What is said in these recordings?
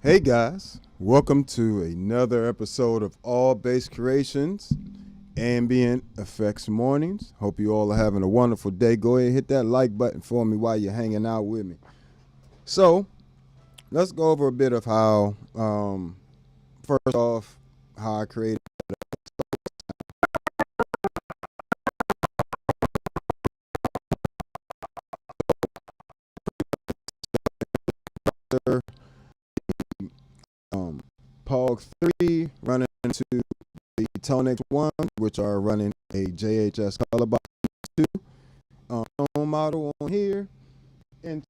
Hey guys, welcome to another episode of All Bass Creations, Ambient Effects Mornings. Hope you all are having a wonderful day. Go ahead and hit that like button for me while you're hanging out with me. So, let's go over a bit of how, first off, how I created POG 3 running into the ToneX 1, which are running a JHS color box 2 tone model on here, into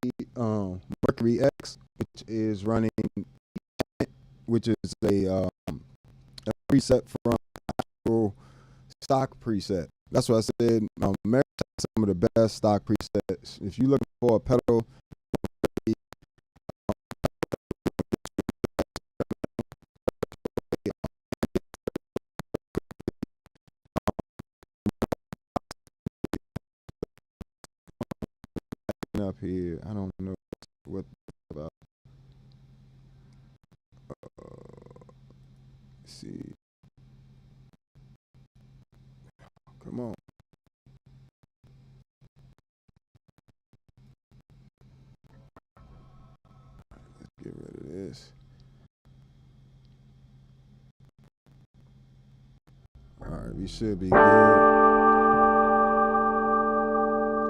the Mercury X, which is running, which is a preset from actual stock preset. That's what I said. Meris has some of the best stock presets. If you're looking for a pedal, up here, I don't know what about. Let's see. Come on. Let's get rid of this. All right, we should be good.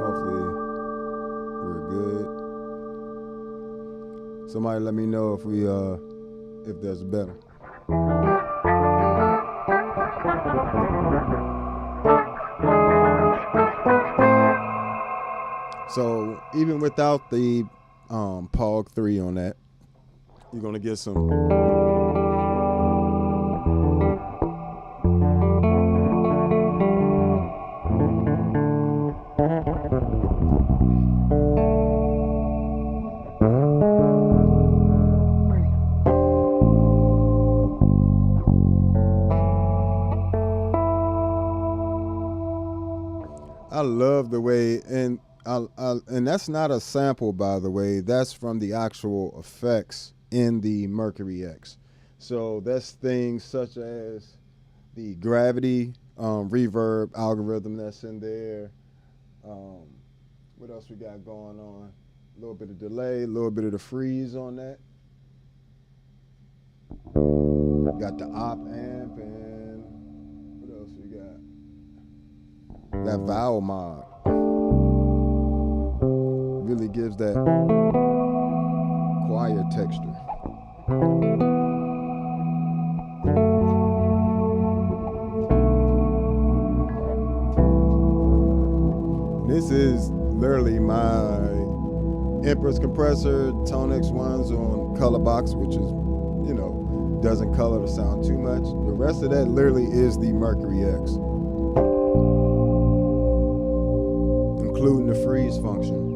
Hopefully, we're good. Somebody let me know if there's better. So even without the POG 3 on that, you're gonna get some. I love the way, and and that's not a sample, by the way. That's from the actual effects in the Mercury X. So that's things such as the gravity reverb algorithm that's in there. What else we got going on? A little bit of delay, a little bit of the freeze on that. Got the op amp, and what else we got? That vowel mod really gives that choir texture. This is literally my Empress compressor, ToneX ones on color box, which is, doesn't color the sound too much. The rest of that literally is the Mercury X, including the freeze function.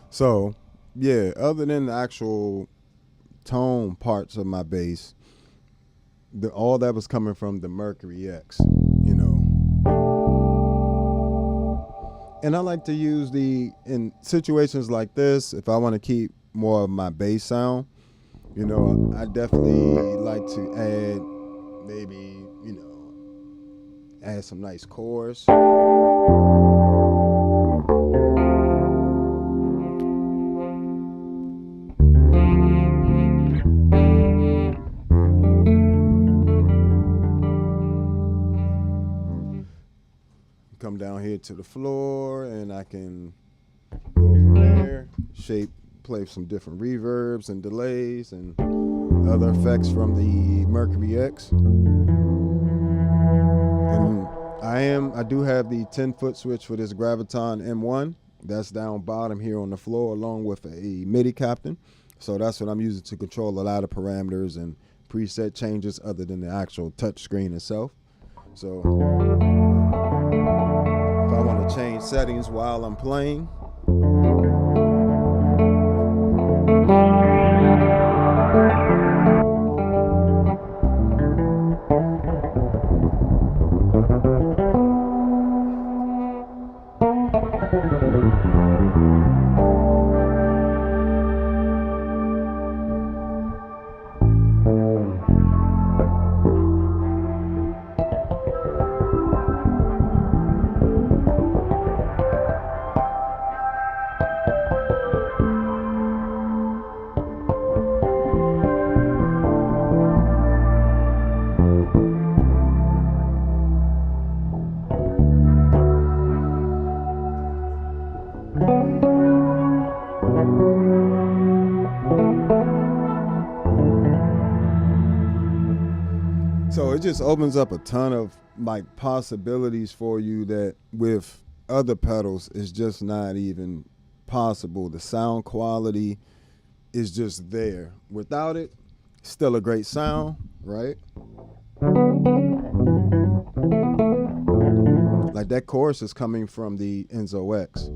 So, yeah, other than the actual tone parts of my bass, all that was coming from the Mercury X, you know. And I like to use in situations like this, if I want to keep more of my bass sound, you know, I definitely like to add maybe, you know, add some nice chorus. Come down here to the floor and I can go from there, play some different reverbs and delays and other effects from the Mercury X. And I do have the 10-foot switch for this Graviton M1. That's down bottom here on the floor along with a MIDI captain. So that's what I'm using to control a lot of parameters and preset changes other than the actual touch screen itself. So if I want to change settings while I'm playing, so it just opens up a ton of like possibilities for you that with other pedals is just not even possible. The sound quality is just there. Without it, still a great sound, right? Like that chorus is coming from the Enzo X.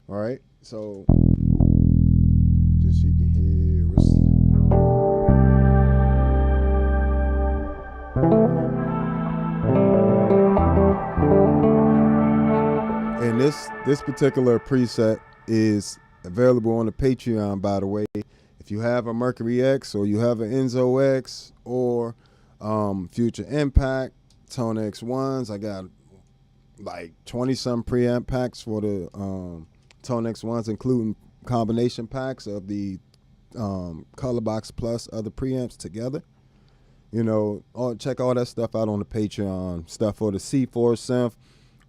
All right, so just so you can hear us. And this particular preset is available on the Patreon, by the way. If you have a Mercury X or you have an Enzo X or Future Impact, ToneX ones, I got like 20 some preamp packs for the ToneX ones, including combination packs of the Color Box plus other preamps together. You know, check all that stuff out on the Patreon. Stuff for the C4 synth,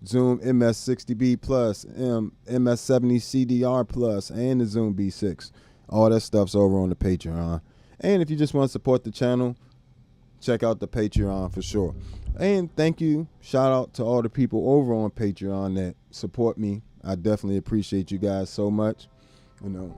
Zoom MS-60B plus, MS-70 plus, and the Zoom B6. All that stuff's over on the Patreon. And if you just want to support the channel, check out the Patreon for sure. And thank you. Shout out to all the people over on Patreon that support me. I definitely appreciate you guys so much. You know.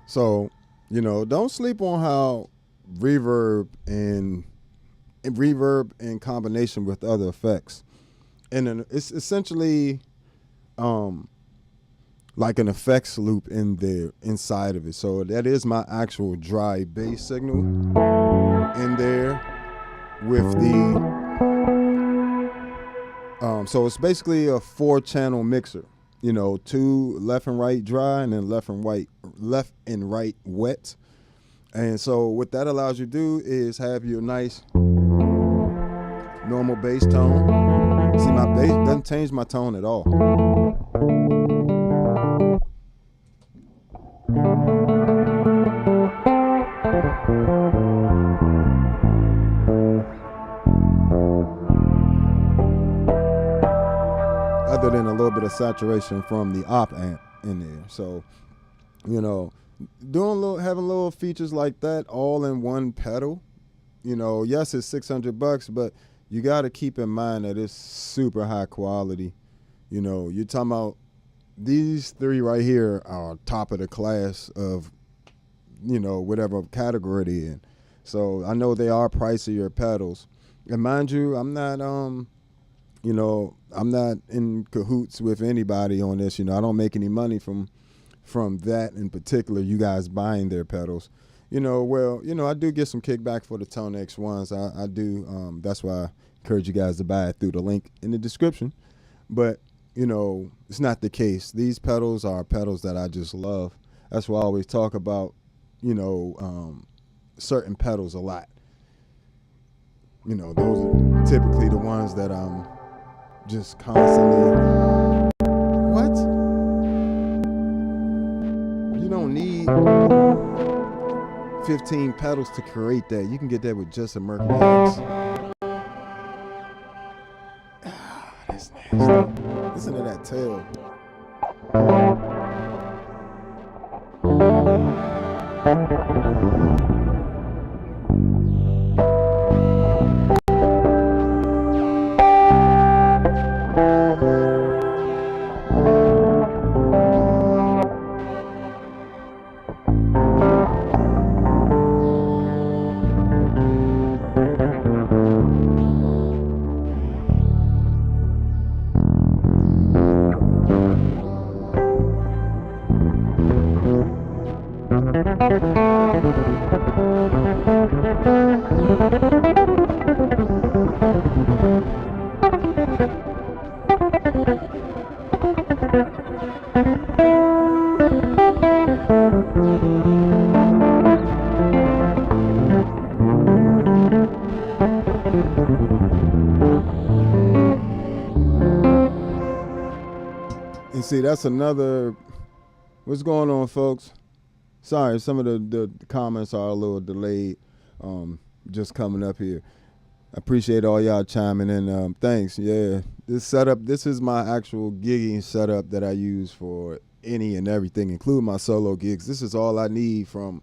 So, you know, don't sleep on how reverb in combination with other effects. And then it's essentially like an effects loop in there inside of it. So that is my actual dry bass signal in there with the so it's basically a 4-channel mixer. You know, 2 left and right dry, and then left and right wet. And so what that allows you to do is have your nice normal bass tone. See, my bass doesn't change my tone at all. Other than a little bit of saturation from the op amp in there. So, you know, having little features like that all in one pedal, you know, yes, it's $600, but you got to keep in mind that it's super high quality. You know, you're talking about these 3 right here are top of the class of, you know, whatever category they're in. So I know they are pricier pedals. And mind you, I'm not, you know, I'm not in cahoots with anybody on this. You know, I don't make any money from that in particular, you guys buying their pedals. You know, well, you know, I do get some kickback for the ToneX ones. I do. That's why I encourage you guys to buy it through the link in the description. But, you know, it's not the case. These pedals are pedals that I just love. That's why I always talk about, you know, certain pedals a lot. you know, those are typically the ones that I'm just constantly. What? You don't need 15 pedals to create that. You can get that with just a Mercury X. That's nasty. Listen to that tail. And see, that's another. What's going on, folks? Sorry, some of the comments are a little delayed. Just coming up here. I appreciate all y'all chiming in. Thanks. Yeah, this setup. This is my actual gigging setup that I use for any and everything, including my solo gigs. This is all I need from,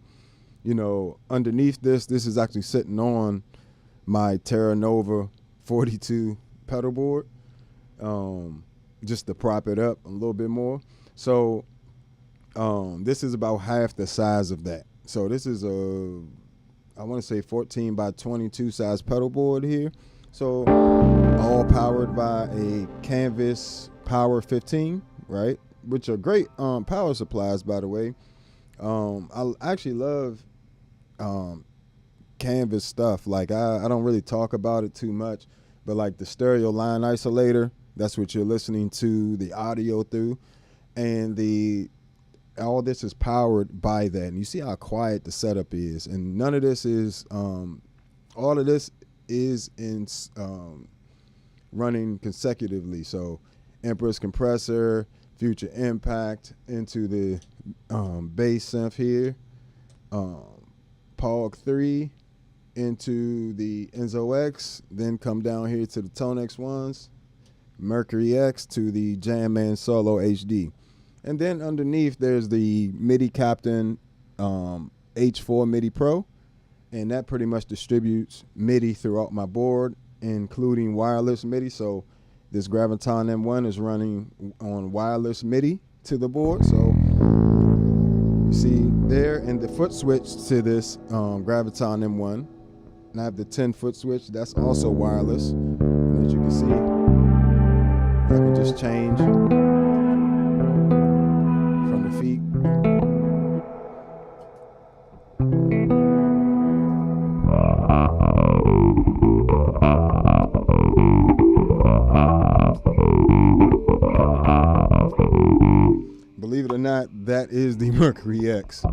you know, underneath this. This is actually sitting on my Terra Nova 42 pedal board. Just to prop it up a little bit more. So this is about half the size of that. So this is a, I want to say 14 by 22 size pedal board here. So all powered by a Canvas Power 15, right? Which are great power supplies, by the way. I actually love Canvas stuff. Like I don't really talk about it too much, but like the stereo line isolator, that's what you're listening to the audio through, and all this is powered by that. And you see how quiet the setup is, and none of this is all of this is in running consecutively. So Empress compressor, Future Impact into the bass synth here, Pog 3 into the Enzo X, then come down here to the ToneX ones, Mercury X to the Jam Man Solo HD. And then underneath there's the MIDI Captain H4 MIDI Pro, and that pretty much distributes MIDI throughout my board, including wireless MIDI. So this Graviton M1 is running on wireless MIDI to the board. So you see there, and the foot switch to this Graviton M1. And I have the 10-foot switch, that's also wireless. And as you can see, I can just change from the feet. Believe it or not, that is the Mercury X.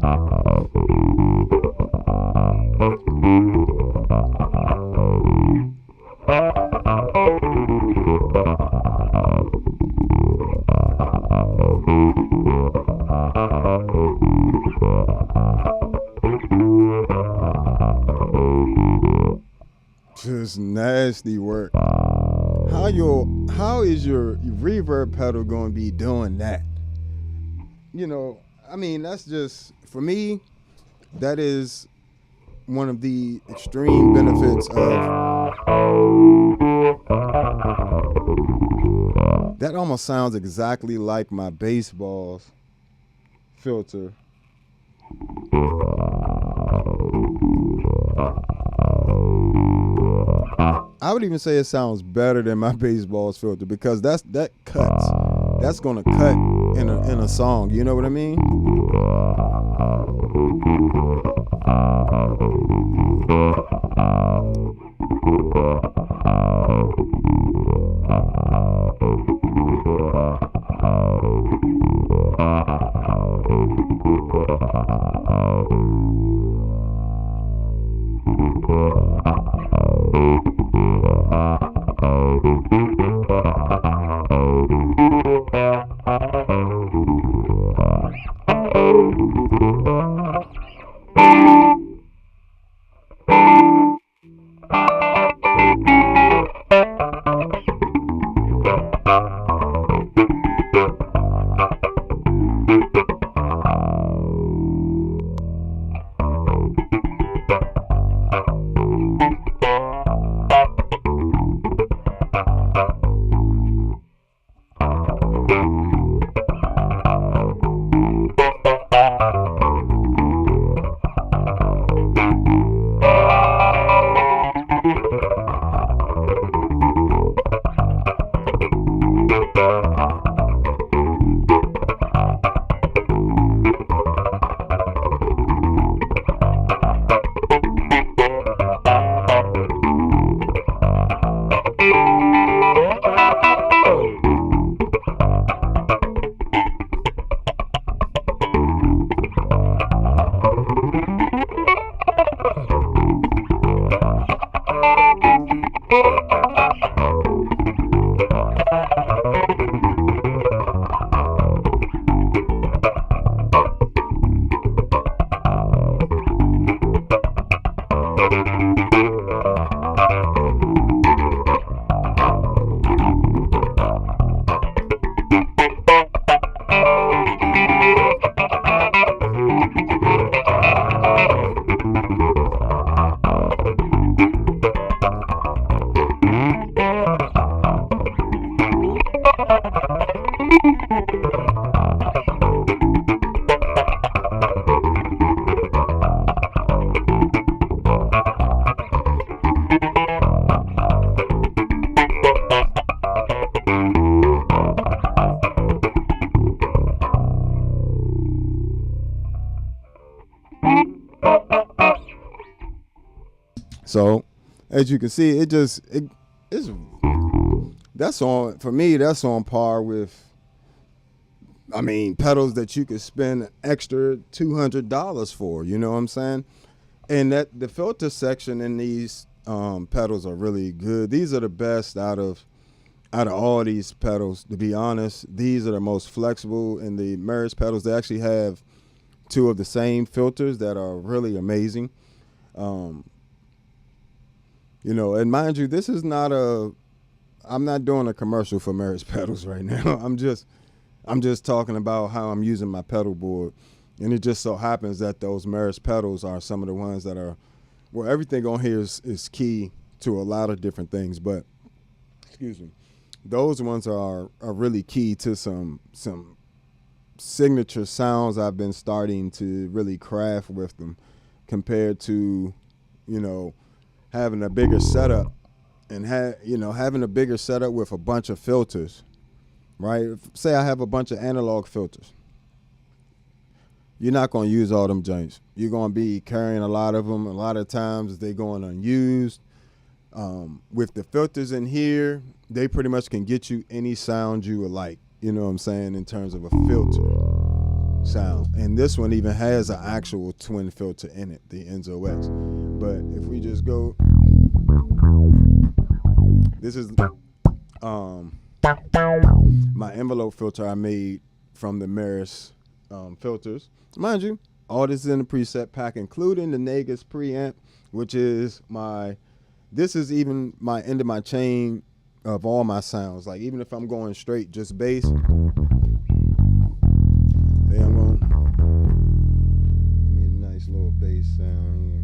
Just nasty work. How is your reverb pedal going to be doing that? You know, I mean, that's just, for me, that is one of the extreme benefits of, that almost sounds exactly like my baseball's filter. I would even say it sounds better than my baseball's filter, because that cuts. That's gonna cut in a song. You know what I mean? So, as you can see, it's that's on for me. That's on par with, I mean, pedals that you could spend an extra $200 for. You know what I'm saying? And that the filter section in these pedals are really good. These are the best out of all these pedals. To be honest, these are the most flexible. In the Meris pedals, they actually have two of the same filters that are really amazing. You know, and mind you, this is not I'm not doing a commercial for Meris pedals right now. I'm just talking about how I'm using my pedal board. And it just so happens that those Meris pedals are some of the ones that are, well, everything on here is key to a lot of different things. But, excuse me, those ones are really key to some signature sounds I've been starting to really craft with them, compared to, you know, having a bigger setup and having a bigger setup with a bunch of filters, right? Say I have a bunch of analog filters. You're not going to use all them joints. You're going to be carrying a lot of them. A lot of times they're going unused. With the filters in here, they pretty much can get you any sound you would like, you know what I'm saying, in terms of a filter sound. And this one even has an actual twin filter in it, the Enzo X. But if we just go, this is my envelope filter I made from the Meris filters. Mind you, all this is in the preset pack, including the Negus preamp, which is this is even my end of my chain of all my sounds. Like, even if I'm going straight just bass, give me a nice little bass sound here.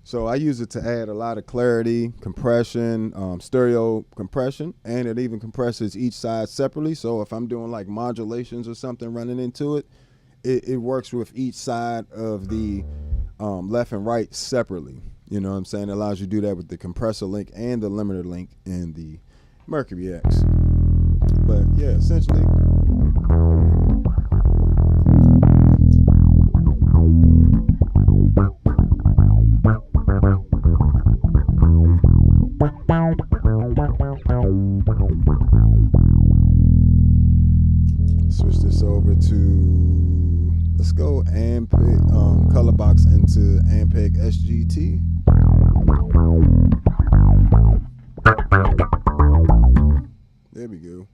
So I use it to add a lot of clarity, compression, stereo compression, and it even compresses each side separately. So if I'm doing like modulations or something running into it, it works with each side of the left and right separately. You know what I'm saying? It allows you to do that with the compressor link and the limiter link in the Mercury X. But yeah, essentially, switch this over to a let's go Ampeg color box into Ampeg SGT. There we go.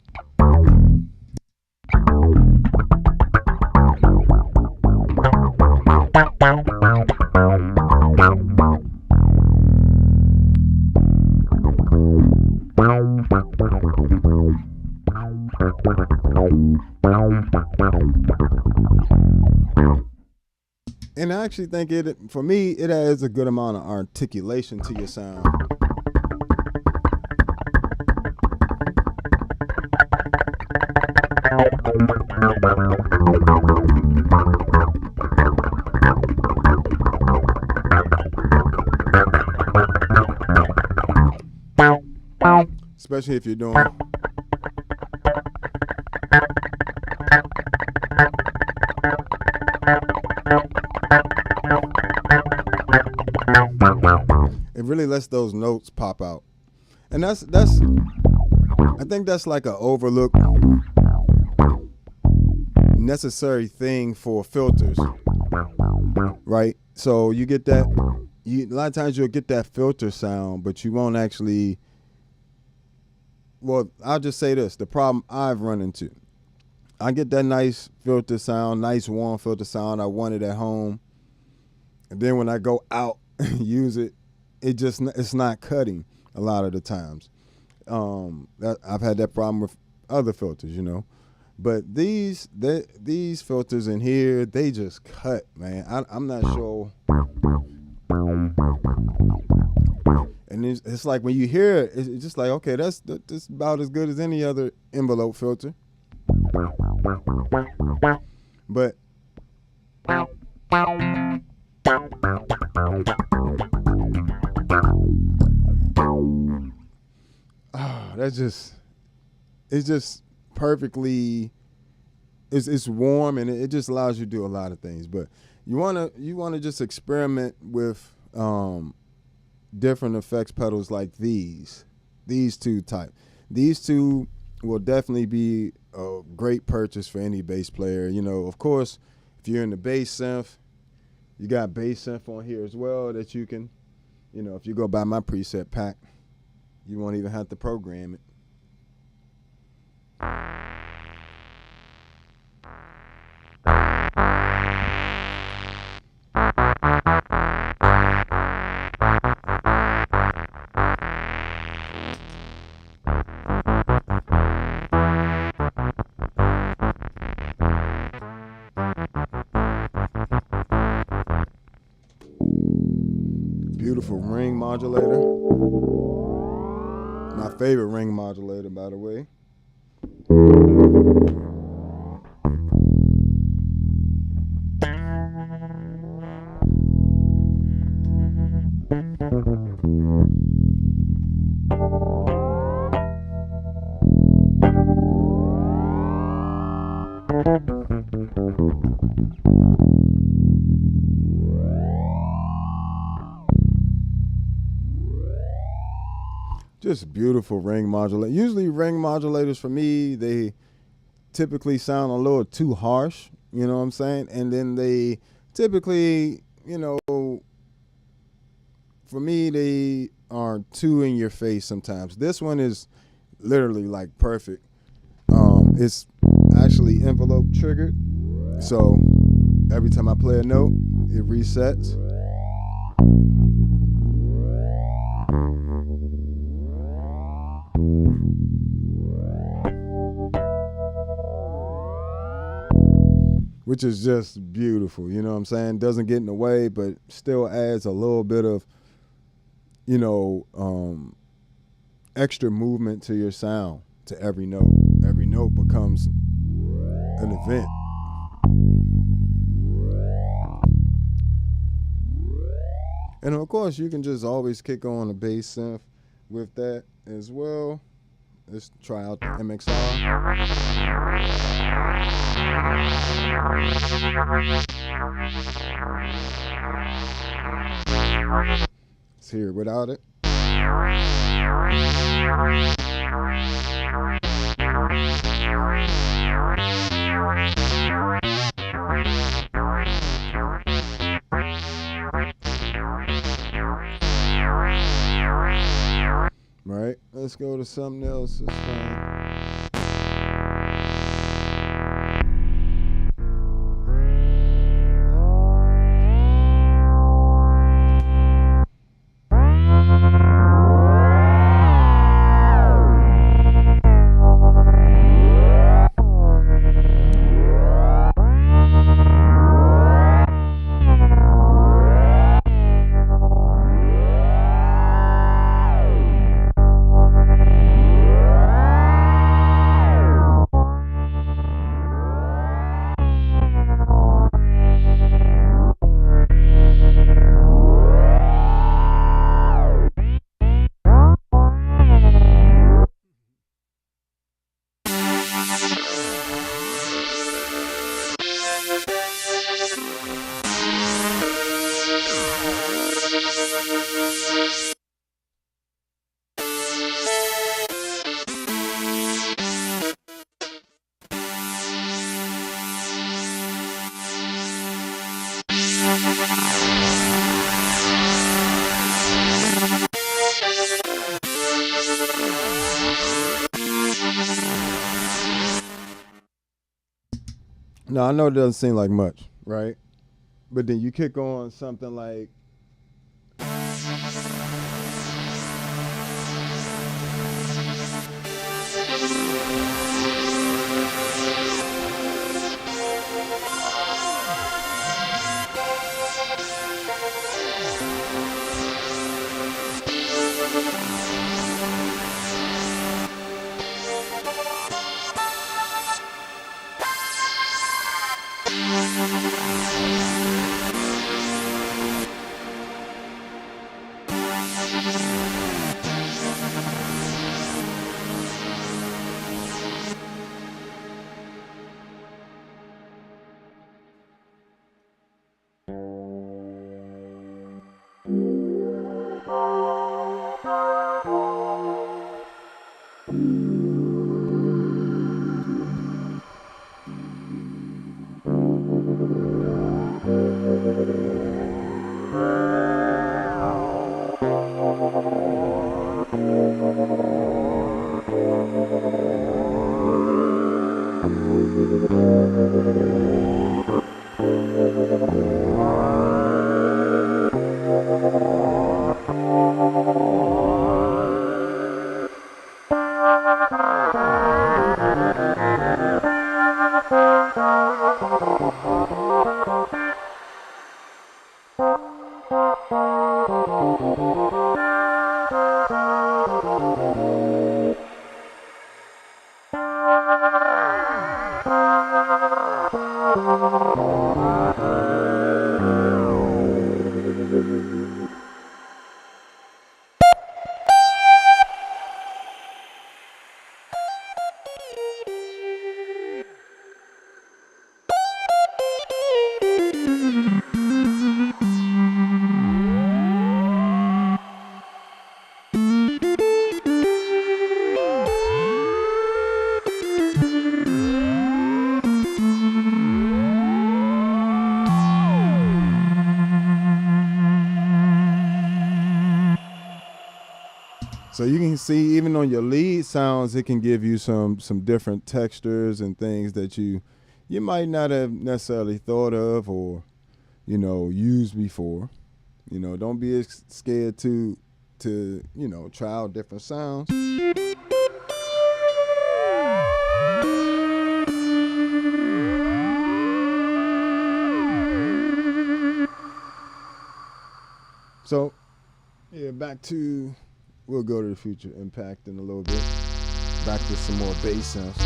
And I actually think for me, it adds a good amount of articulation to your sound. Especially if you're doing it really lets those notes pop out. And that's I think that's like an overlooked necessary thing for filters, right? So you get that, a lot of times you'll get that filter sound, but you won't actually, well, I'll just say this, the problem I've run into, I get that nice filter sound, nice warm filter sound, I want it at home, and then when I go out and use it, it's not cutting a lot of the times. I've had that problem with other filters, you know. But these filters in here, they just cut, man. I'm not sure. And it's like when you hear it, it's just like, okay, that's about as good as any other envelope filter. But it's just perfectly, it's warm, and it just allows you to do a lot of things. But you wanna just experiment with different effects pedals like these two type. These two will definitely be a great purchase for any bass player. You know, of course, if you're in the bass synth, you got bass synth on here as well that you can, you know, if you go buy my preset pack, you won't even have to program it. Beautiful ring modulator. My favorite ring modulator, by the way. Just beautiful ring modulator. Usually ring modulators for me, they typically sound a little too harsh, you know what I'm saying? And then they typically, you know, for me, they are too in your face sometimes. This one is literally like perfect. It's actually envelope triggered. So every time I play a note, it resets. Which is just beautiful, you know what I'm saying? Doesn't get in the way, but still adds a little bit of, you know, extra movement to your sound, to every note. Every note becomes an event. And of course, you can just always kick on a bass synth with that as well. Let's try out the MXR. Let's hear it without it. let's go to something else. It's fine. Now I know it doesn't seem like much, right? But then you kick on something like so you can see even on your lead sounds, it can give you some different textures and things that you might not have necessarily thought of or used before. Don't be scared to try out different sounds. So yeah, back to. We'll go to the future impact in a little bit. Back to some more bass sounds.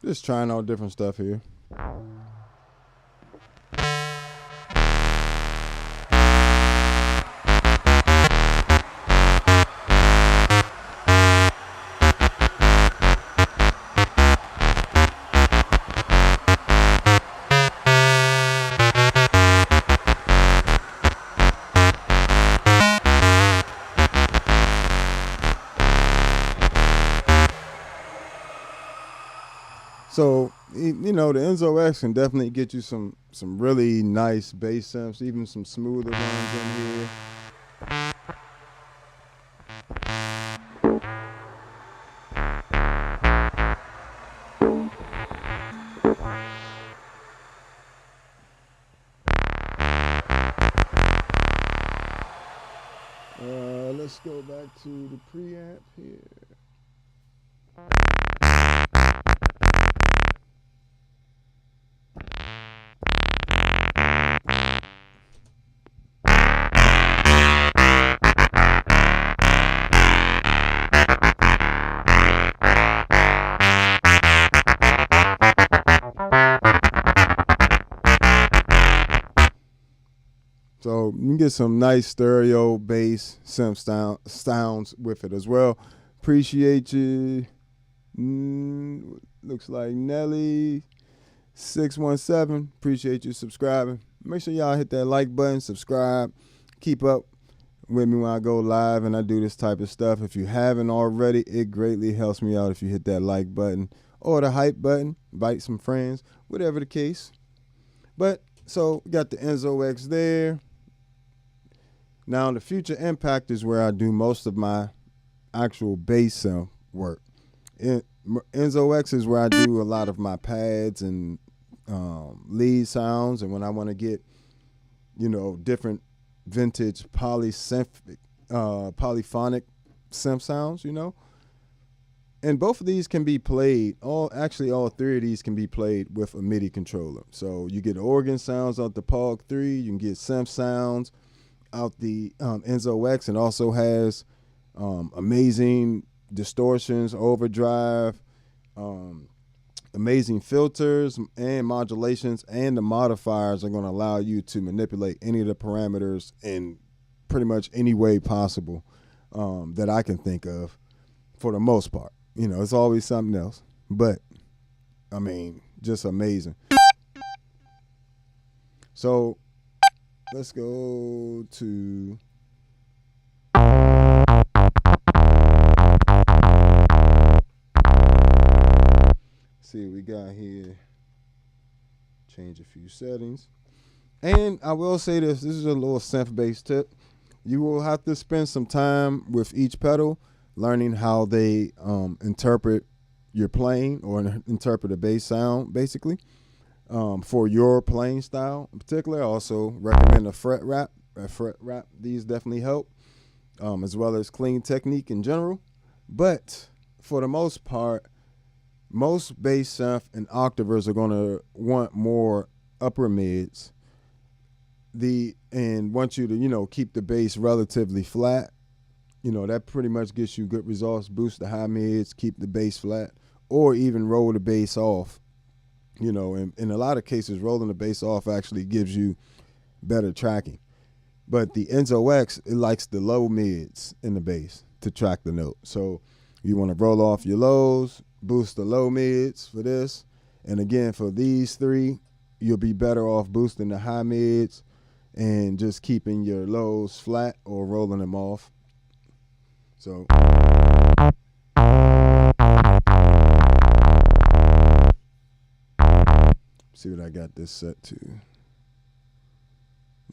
Just trying out different stuff here. So you know, the Enzo X can definitely get you some really nice bass synths, even some smoother ones in here. Let's go back to the preamp here. So you can get some nice stereo bass synth sounds with it as well. Appreciate you. Looks like Nelly 617. Appreciate you subscribing. Make sure y'all hit that like button, subscribe, keep up with me when I go live and I do this type of stuff. If you haven't already, it greatly helps me out if you hit that like button or the hype button, invite some friends, whatever the case. But so we got the Enzo X there. Now the Future Impact is where I do most of my actual bass sound work. Enzo X is where I do a lot of my pads and lead sounds, and when I want to get, you know, different vintage polyphonic synth sounds, you know. And both of these can be played, all three of these can be played with a MIDI controller. So you get organ sounds out the POG 3, you can get synth sounds out the Enzo X, and also has amazing distortions, overdrive, amazing filters and modulations, and the modifiers are going to allow you to manipulate any of the parameters in pretty much any way possible that I can think of for the most part. You know, it's always something else, but I mean, just amazing. So let's go to see what we got here. Change a few settings. And I will say this is a little synth-based tip. You will have to spend some time with each pedal learning how they interpret your playing or interpret a bass sound, basically, for your playing style. In particular, I also recommend a fret wrap. These definitely help, as well as clean technique in general. But for the most part, most bass synth and octavers are going to want more upper mids. And want you to, you know, keep the bass relatively flat. You know, that pretty much gets you good results. Boost the high mids, keep the bass flat, or even roll the bass off. You know, in a lot of cases, rolling the bass off actually gives you better tracking. But the Enzo X, it likes the low mids in the bass to track the note. So you want to roll off your lows, boost the low mids for this. And again, for these three, you'll be better off boosting the high mids and just keeping your lows flat or rolling them off. So see what I got this set to.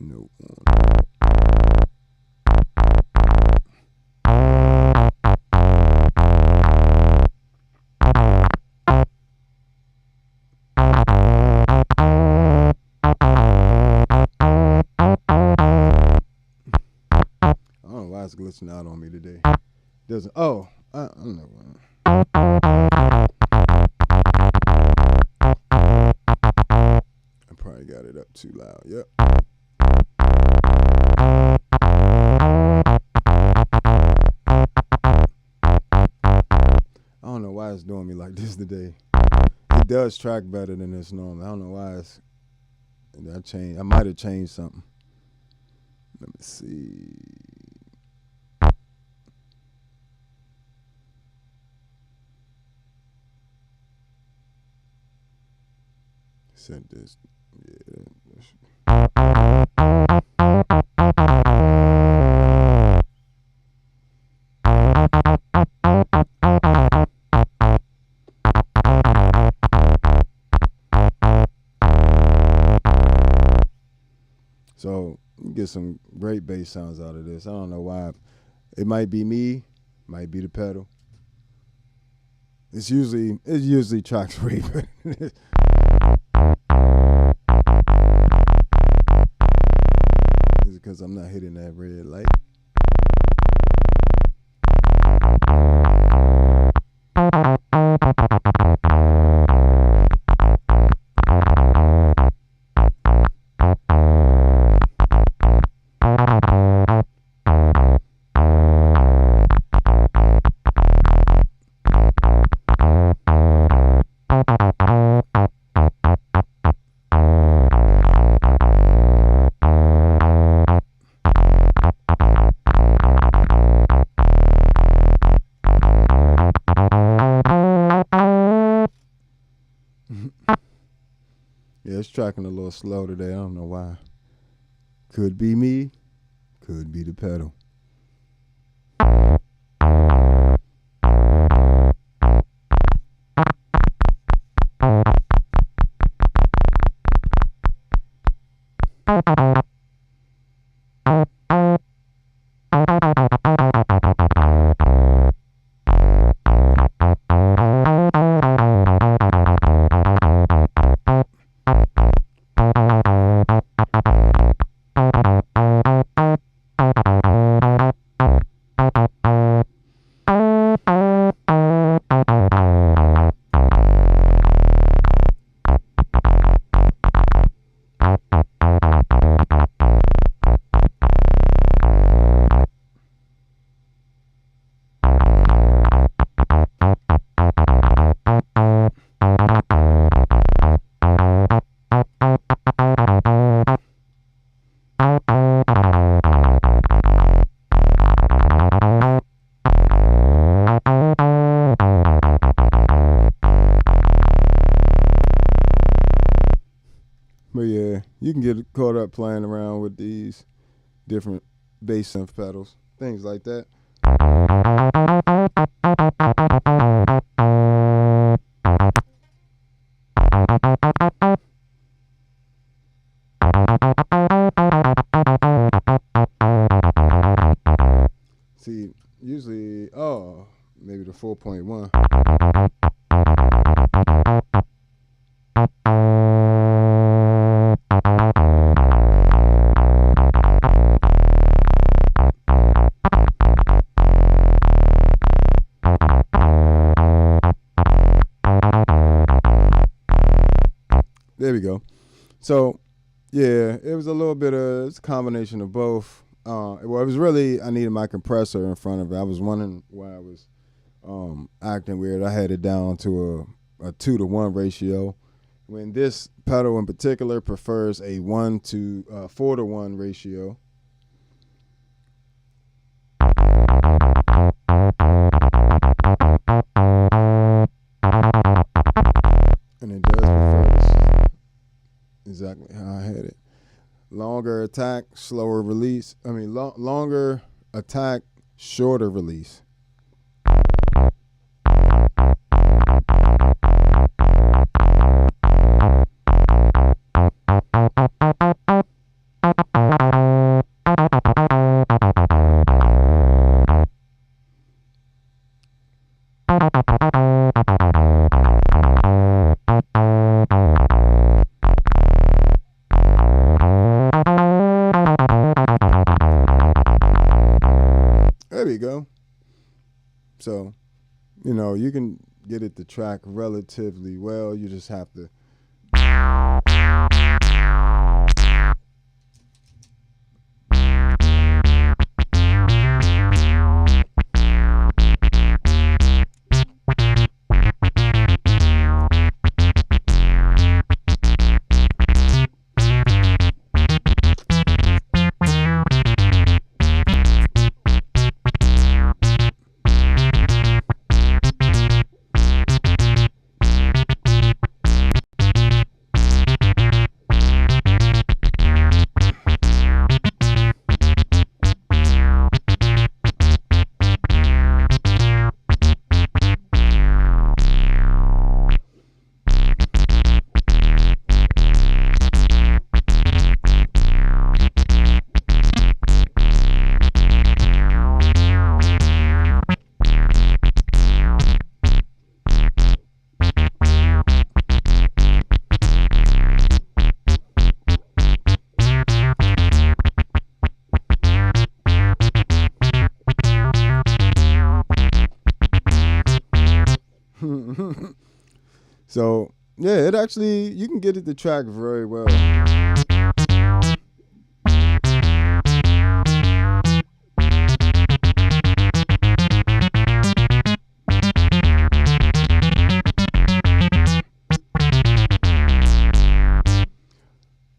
Note 1. It's glitching out on me today. Doesn't. Oh, I don't know. I probably got it up too loud. Yep. I don't know why it's doing me like this today. It it does track better than this normally. I don't know why it's. I might have changed something. Let me see. Set this. Yeah. So you get some great bass sounds out of this. I don't know why. It might be me, might be the pedal. It usually tracks way better. Is it because I'm not hitting that red light? Yeah, it's tracking a little slow today. I don't know why. Could be me, could be the pedal. But yeah, you can get caught up playing around with these different bass synth pedals, things like that. See, usually, maybe the 4.1. There we go. So, yeah, it was a little bit of it's a combination of both. Well, it was really I needed my compressor in front of it. I was wondering why I was acting weird. I had it down to a 2-to-1 ratio. When this pedal in particular prefers a 4-to-1 ratio. And it does prefer this exactly how I had it. Longer attack, slower release. Longer attack, shorter release. There we go. So, you can get it to track relatively well. You just have to. So yeah, it actually, you can get it to track very well.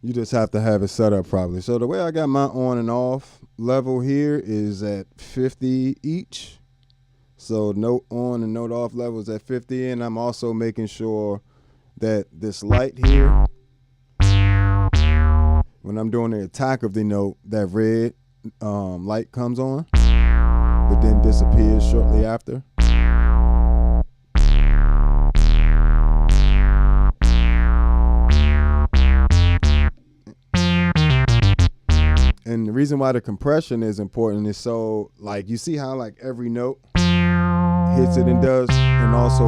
You just have to have it set up properly. So the way I got my on and off level here is at 50 each. So note on and note off levels at 50, and I'm also making sure that this light here, when I'm doing the attack of the note, that red light comes on, but then disappears shortly after. And the reason why the compression is important is so, like, you see how like every note hits it and does, and also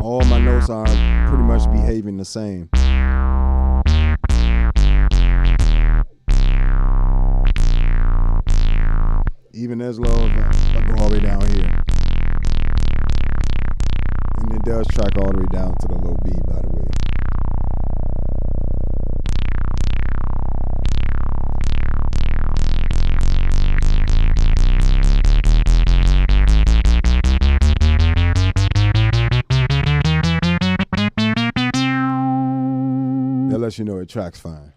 all my notes are pretty much behaving the same. Even as low as I go all the way down here. And it does track all the way down to the low B, by the way. That lets you know it tracks fine.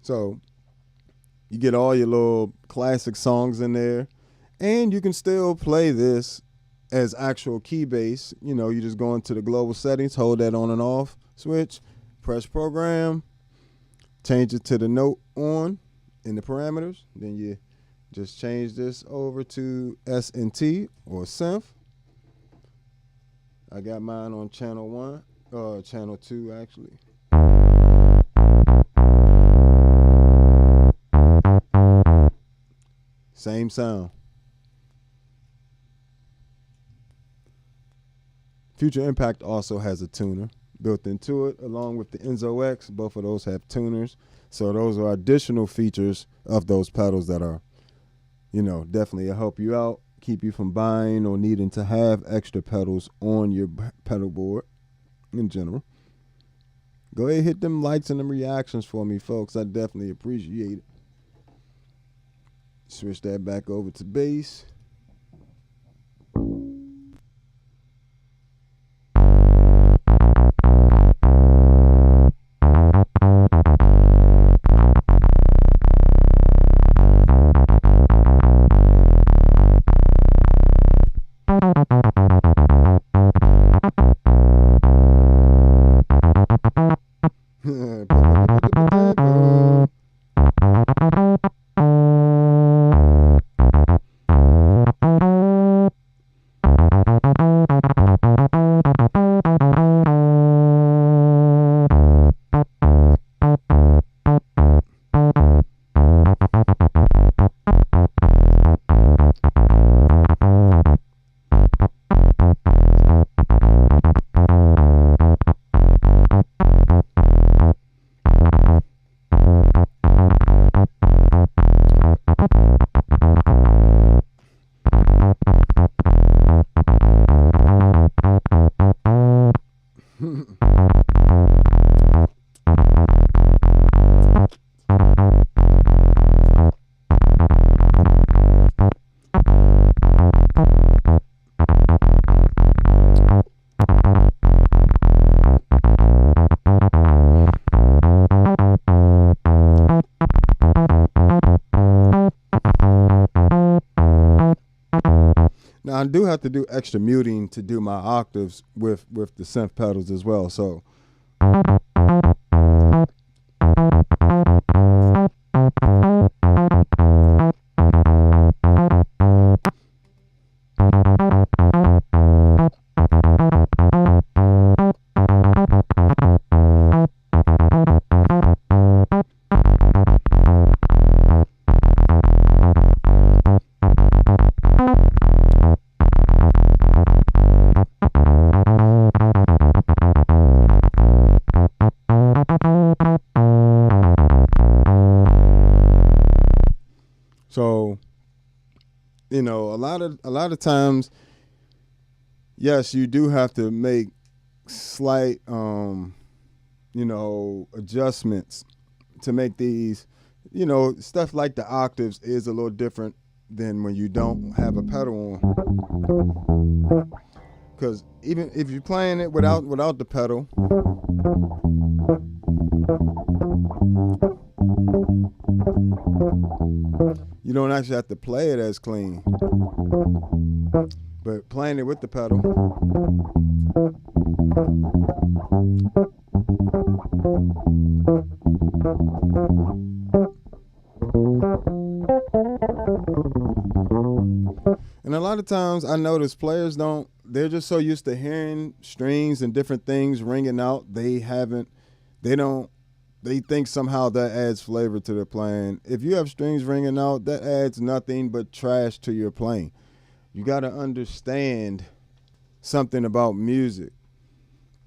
So you get all your little classic songs in there, and you can still play this as actual key bass. You know, you just go into the global settings, hold that on and off switch, press program, change it to the note on in the parameters. Then you just change this over to S&T or synth. I got mine on channel 1, channel 2 actually. Same sound. Future Impact also has a tuner built into it, along with the Enzo X. Both of those have tuners. So those are additional features of those pedals that are, you know, definitely help you out, keep you from buying or needing to have extra pedals on your pedal board in general. Go ahead, hit them likes and them reactions for me, folks. I definitely appreciate it. Switch that back over to bass. Now I do have to do extra muting to do my octaves with the synth pedals as well. So a lot of times, yes, you do have to make slight adjustments to make these, stuff like the octaves is a little different than when you don't have a pedal on. Because even if you're playing it without the pedal, you don't actually have to play it as clean. But playing it with the pedal, and a lot of times I notice players they're just so used to hearing strings and different things ringing out, they think somehow that adds flavor to their playing. If you have strings ringing out, that adds nothing but trash to your playing. You got to understand something about music.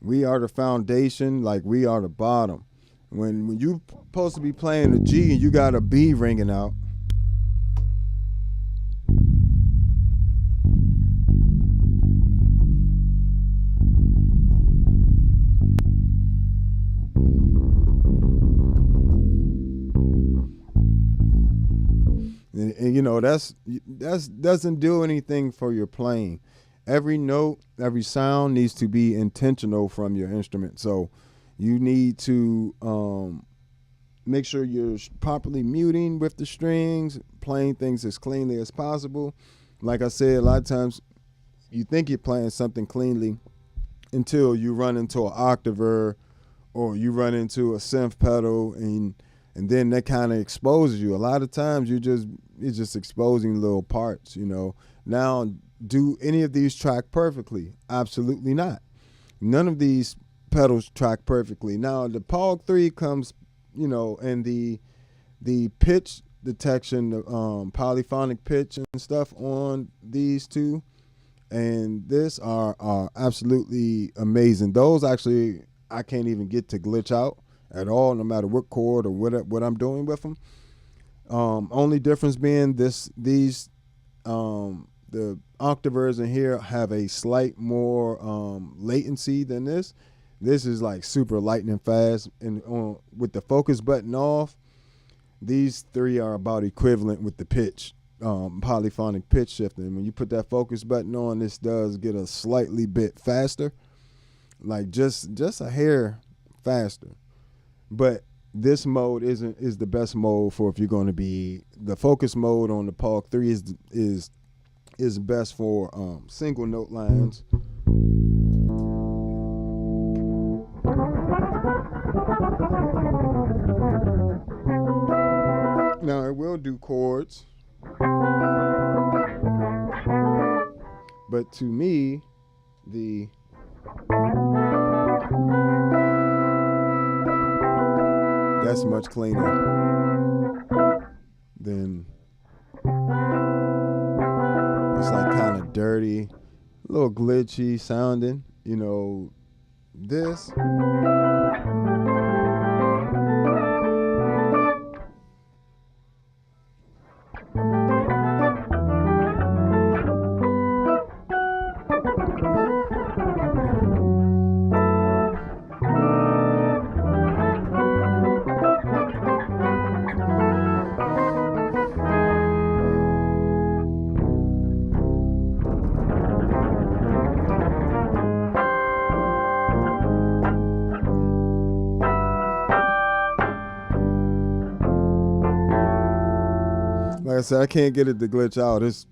We are the foundation, like we are the bottom. When you're supposed to be playing a G and you got a B ringing out, and that's doesn't do anything for your playing. Every note, every sound needs to be intentional from your instrument. So you need to make sure you're properly muting with the strings, playing things as cleanly as possible. Like I said, a lot of times you think you're playing something cleanly until you run into an octaver or you run into a synth pedal, and then that kind of exposes you. A lot of times it's just exposing little parts, Now, do any of these track perfectly? Absolutely not. None of these pedals track perfectly. Now, the POG 3 comes, and the pitch detection, the polyphonic pitch and stuff on these two, and this are absolutely amazing. Those actually, I can't even get to glitch out at all, no matter what chord or what I'm doing with them. Only difference being the octavers in here have a slight more latency than this. This is like super lightning fast, and with the focus button off, these three are about equivalent with the pitch, polyphonic pitch shifting. When you put that focus button on, this does get a slightly bit faster, like just a hair faster. But this mode is the best mode for if you're going to be, the focus mode on the POG 3 is best for single note lines. Now it will do chords, but to me, that's much cleaner than, it's like kind of dirty, a little glitchy sounding, this. Like I said, I can't get it to glitch out. It's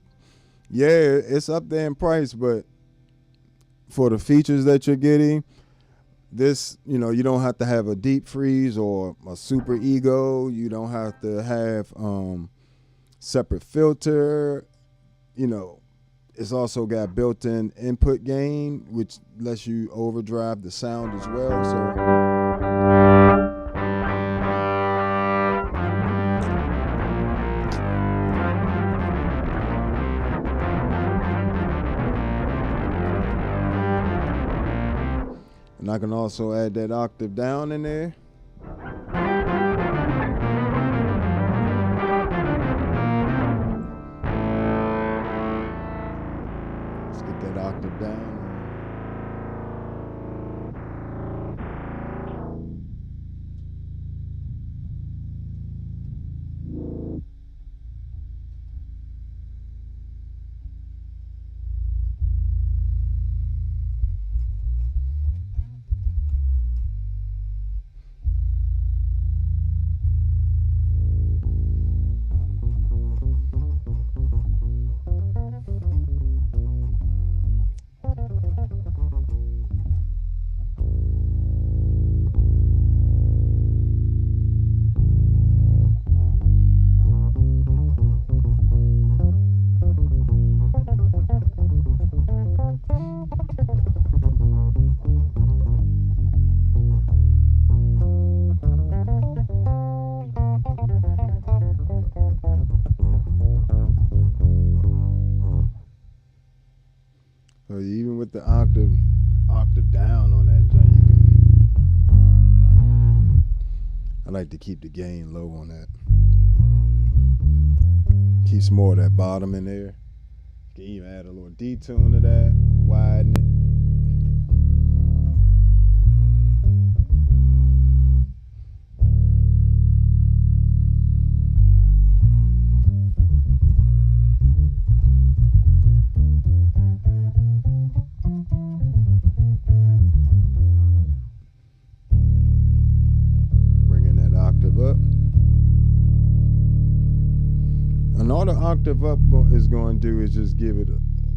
up there in price, but for the features that you're getting, this, you don't have to have a deep freeze or a super ego. You don't have to have separate filter. It's also got built-in input gain, which lets you overdrive the sound as well. So and I can also add that octave down in there. I like to keep the gain low on that. Keeps more of that bottom in there. You can even add a little detune to that, widen it. Bringing that octave up. And all the octave up is going to do is just give it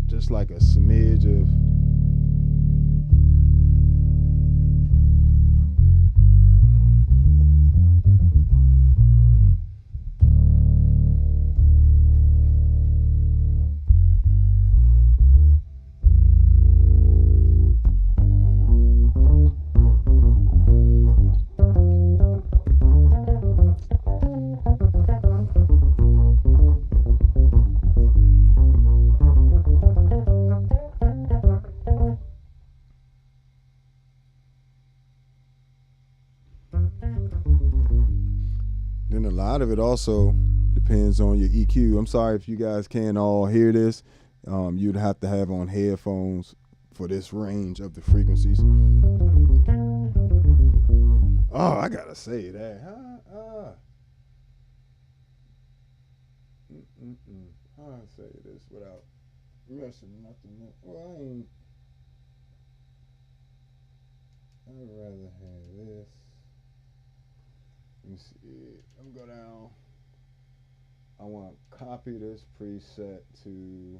just like a smidge of Then a lot of it also depends on your EQ. I'm sorry if you guys can't all hear this. You'd have to have on headphones for this range of the frequencies. Oh, I gotta say that. How I say this without messing nothing up? Well, I'd rather have this. Let me see. I'm gonna go down. I want to copy this preset to.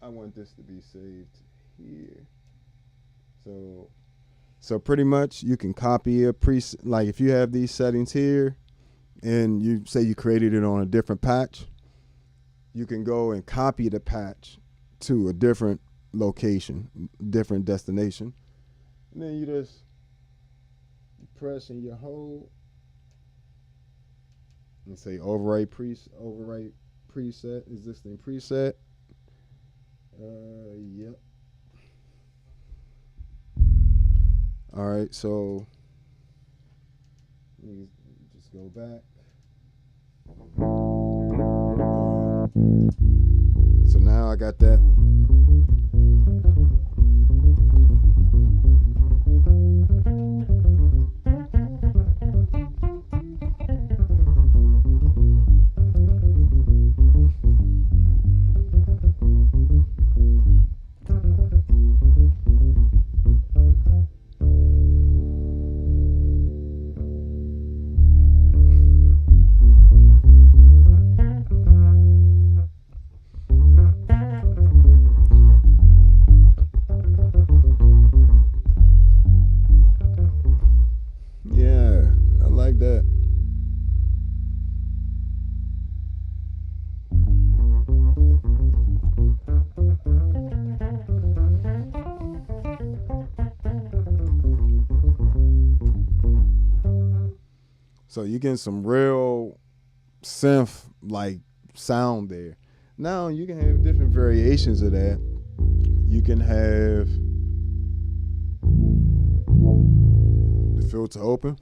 I want this to be saved here. So pretty much you can copy a preset. Like if you have these settings here, and you say you created it on a different patch, you can go and copy the patch to a different location, different destination. And then you just press and you hold and say overwrite preset, existing preset. Yep. All right, so let me just go back. So now I got that. Yeah, I like that. So you getting some real synth like sound there. Now you can have different variations of that. You can have the filter open.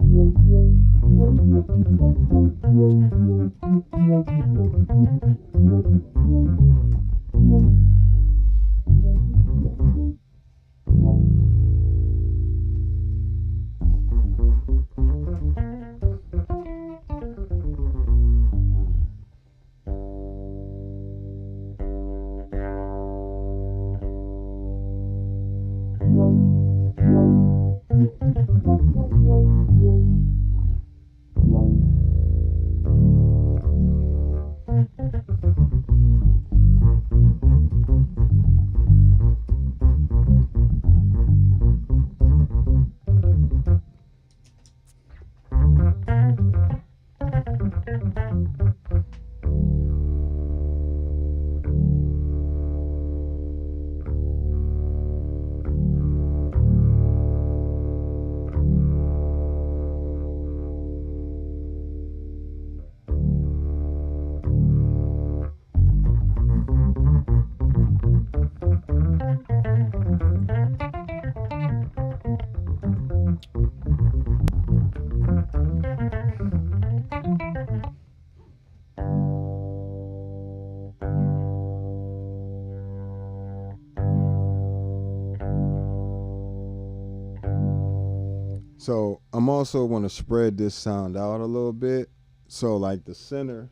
So I'm also want to spread this sound out a little bit. So like the center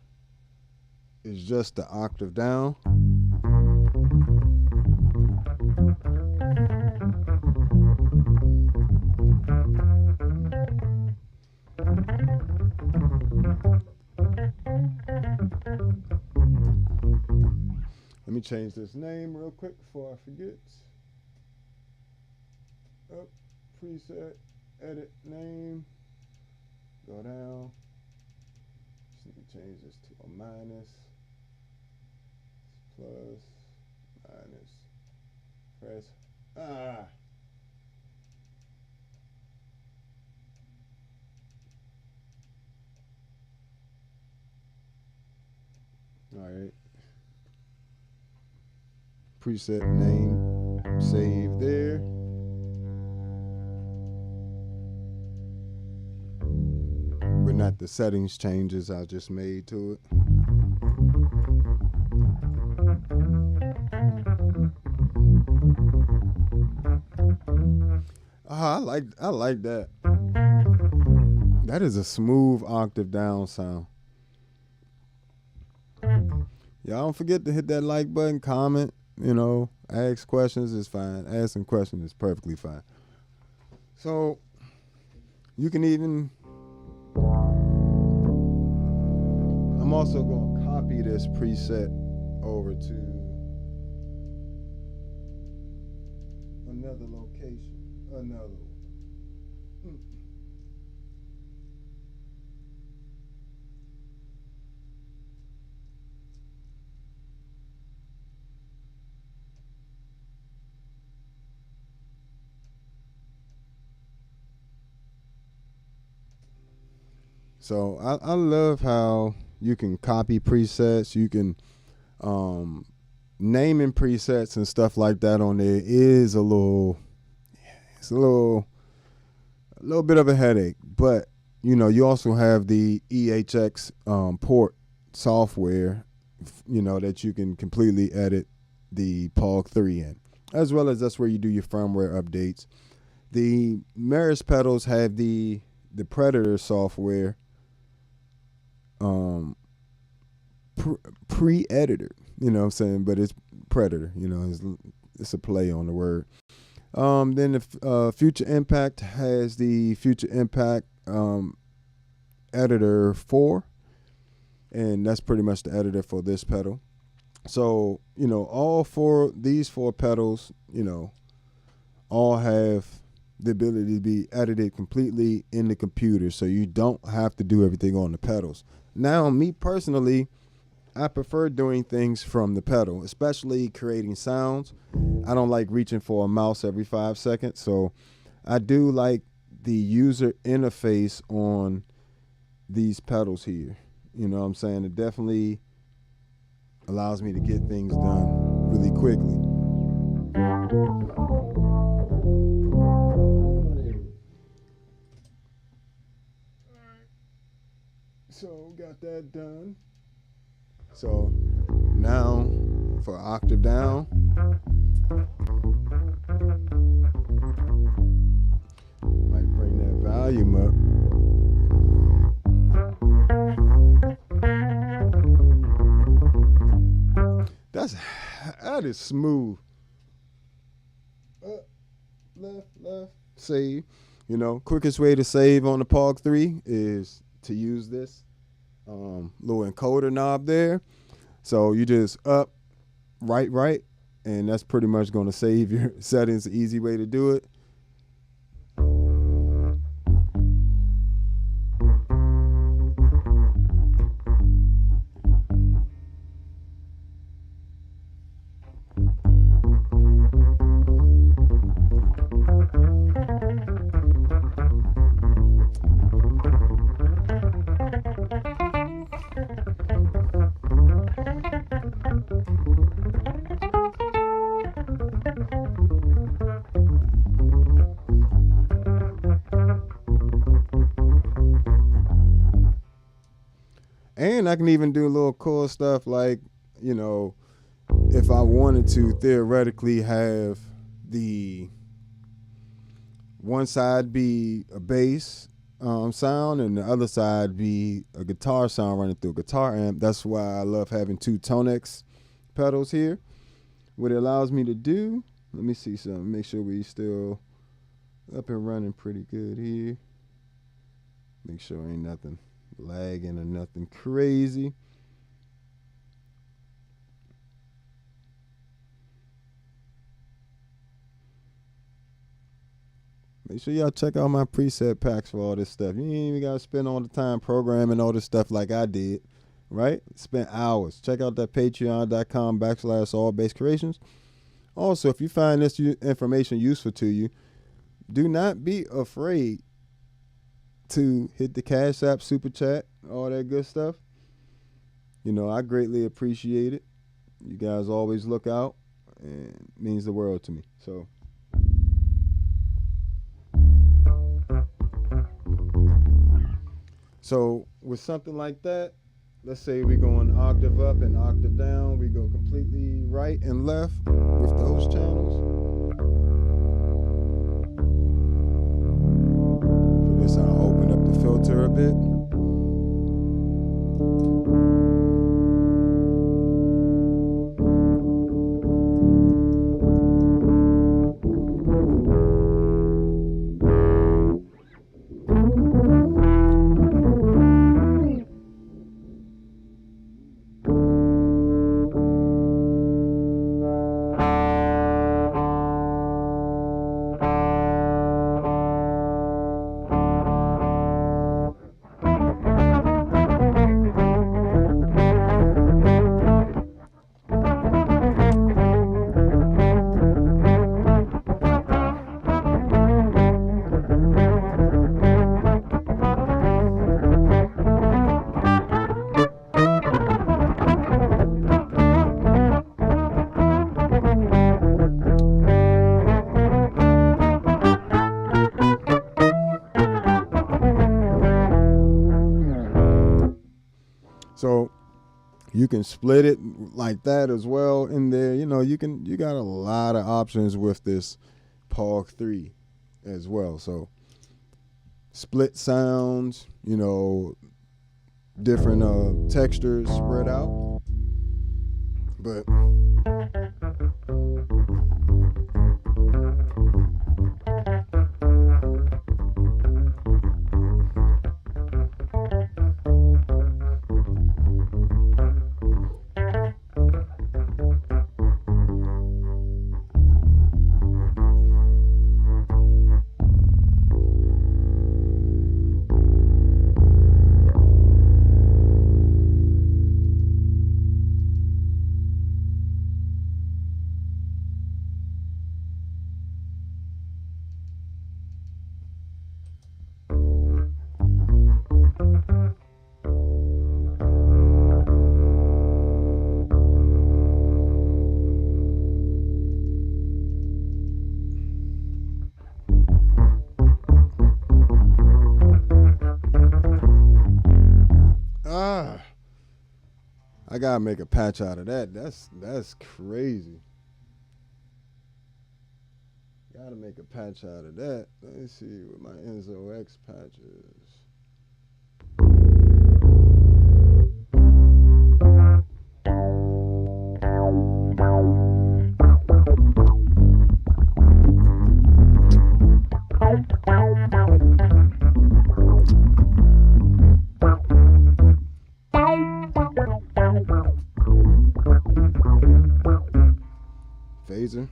is just the octave down. Let me change this name real quick before I forget. Up, preset, edit name, go down. Just need to change this to a minus, plus, minus, press, All right. Preset name, save there. But not the settings changes I just made to it. I like that. That is a smooth octave down sound. Y'all don't forget to hit that like button, comment, ask questions is fine. Asking questions is perfectly fine. So you can even, I'm also going to copy this preset over to another location, another one. So I love how you can copy presets. You can naming presets and stuff like that on there is a little bit of a headache. But you also have the EHX port software, that you can completely edit the POG 3 in, as well as that's where you do your firmware updates. The Meris pedals have the Predator software pre-editor, what I'm saying, but it's Predator, it's a play on the word. Then the Future Impact has the Future Impact editor 4, and that's pretty much the editor for this pedal. So these four pedals, all have the ability to be edited completely in the computer, so you don't have to do everything on the pedals. Now, me personally, I prefer doing things from the pedal, especially creating sounds. I don't like reaching for a mouse every 5 seconds, so I do like the user interface on these pedals here. You know what I'm saying? It definitely allows me to get things done really quickly. So got that done. So now for octave down, might bring that volume up. That is smooth. Up, left, save. Quickest way to save on the POG 3 is to use this little encoder knob there. So you just up, right, and that's pretty much going to save your settings. The easy way to do it. And I can even do a little cool stuff like, if I wanted to theoretically have the one side be a bass sound and the other side be a guitar sound running through a guitar amp. That's why I love having two ToneX pedals here. What it allows me to do, let me see something, make sure we still up and running pretty good here. Make sure ain't nothing lagging or nothing crazy. Make sure y'all check out my preset packs for all this stuff. You ain't even got to spend all the time programming all this stuff like I did, right? Spent hours. Check out that patreon.com/allbasscreations. Also, if you find this information useful to you, do not be afraid to hit the Cash App, Super Chat, all that good stuff. You know, I greatly appreciate it. You guys always look out, and it means the world to me. So with something like that, let's say we're going octave up and octave down. We go completely right and left with those channels. For this, I'll open up the filter a bit. So you can split it like that as well in there. You know, you got a lot of options with this POG 3 as well. So split sounds, you know, different textures spread out. But I gotta make a patch out of that. That's crazy. Gotta make a patch out of that. Let me see what my Enzo X patch is. Phaser.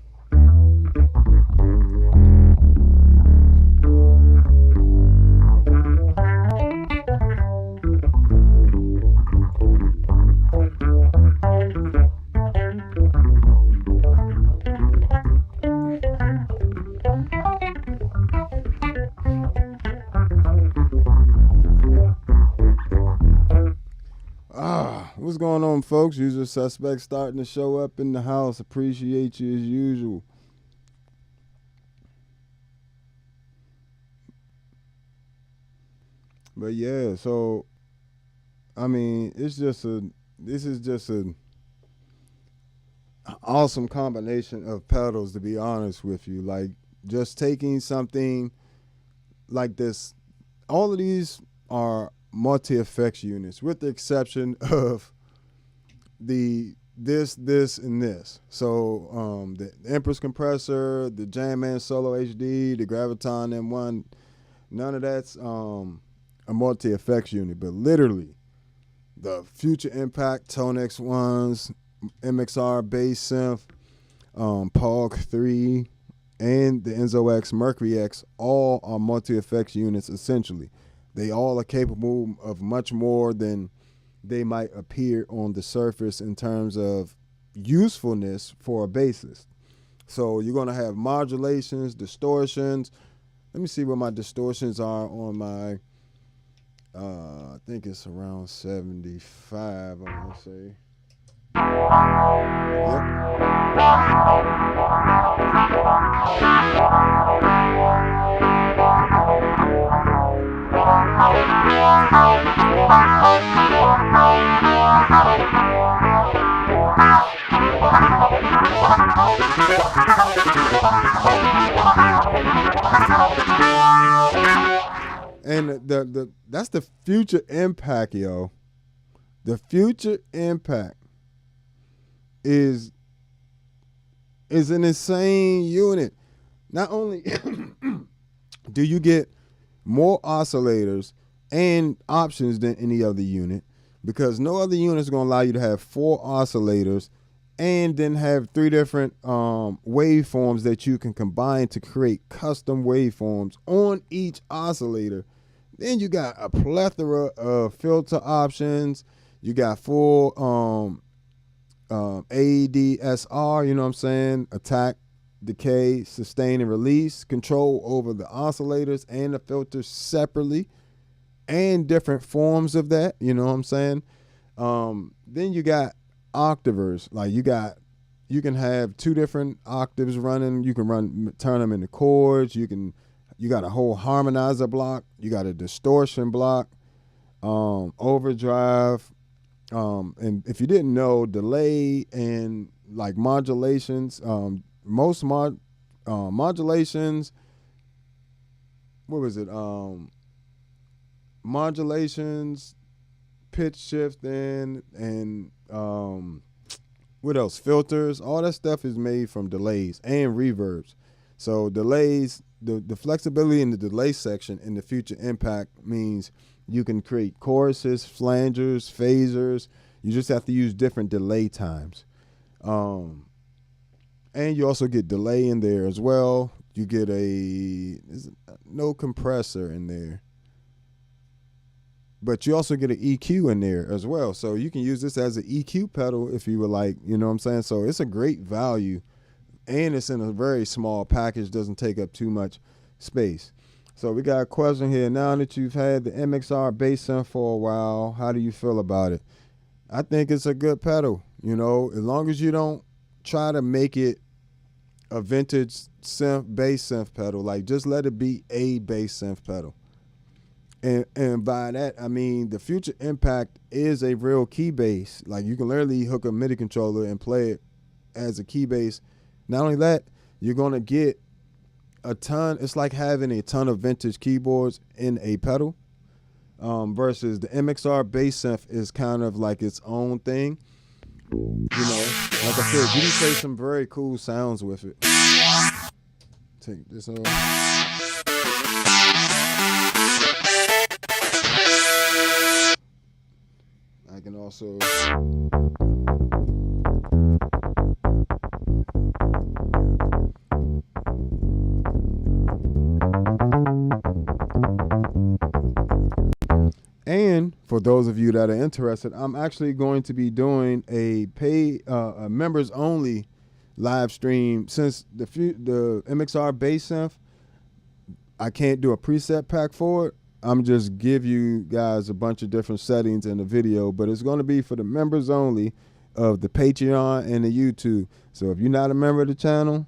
What's going on, folks? Usual suspects starting to show up in the house. Appreciate you as usual. But yeah, so I mean, this is just an awesome combination of pedals, to be honest with you. Like, just taking something like this. All of these are multi-effects units, with the exception of this, and this. So the Empress compressor, the Jamman Solo HD, the Graviton M1, none of that's a multi-effects unit, but literally the Future Impact ToneX ones, MXR Bass Synth, POG 3, and the Enzo X, Mercury X, all are multi-effects units essentially. They all are capable of much more than they might appear on the surface in terms of usefulness for a bassist. So you're going to have modulations, distortions. Let me see what my distortions are on my, I think it's around 75, I'm going to say. And the that's the Future Impact, yo. The Future Impact is an insane unit. Not only do you get more oscillators and options than any other unit, because no other unit is going to allow you to have 4 oscillators and then have 3 different waveforms that you can combine to create custom waveforms on each oscillator. Then you got a plethora of filter options. You got full ADSR, you know what I'm saying? Attack, decay, sustain, and release. Control over the oscillators and the filters separately, and different forms of that, you know what I'm saying? Then you got octavers. Like you can have 2 different octaves running. You can turn them into chords. You got a whole harmonizer block. You got a distortion block, overdrive, and if you didn't know, delay and like modulations. Most modulations. What was it? Modulations, pitch shifting, and what else? Filters. All that stuff is made from delays and reverbs. So delays, the flexibility in the delay section in the Future Impact means you can create choruses, flangers, phasers. You just have to use different delay times. And you also get delay in there as well. You get no compressor in there. But you also get an EQ in there as well. So you can use this as an EQ pedal if you would like, you know what I'm saying? So it's a great value. And it's in a very small package, doesn't take up too much space. So we got a question here. Now that you've had the MXR bass synth for a while, how do you feel about it? I think it's a good pedal, you know, as long as you don't try to make it a vintage synth bass synth pedal. Like, just let it be a bass synth pedal. And by that, I mean the Future Impact is a real key bass. Like, you can literally hook a MIDI controller and play it as a key bass. Not only that, you're going to get a ton. It's like having a ton of vintage keyboards in a pedal, versus the MXR bass synth is kind of like its own thing. You know, like I said, you can play some very cool sounds with it. Take this off. I can also and for those of you that are interested, I'm actually going to be doing a members only live stream. Since the MXR bass synth, I can't do a preset pack for it. I'm just give you guys a bunch of different settings in the video, but it's going to be for the members only of the Patreon and the YouTube. So if you're not a member of the channel,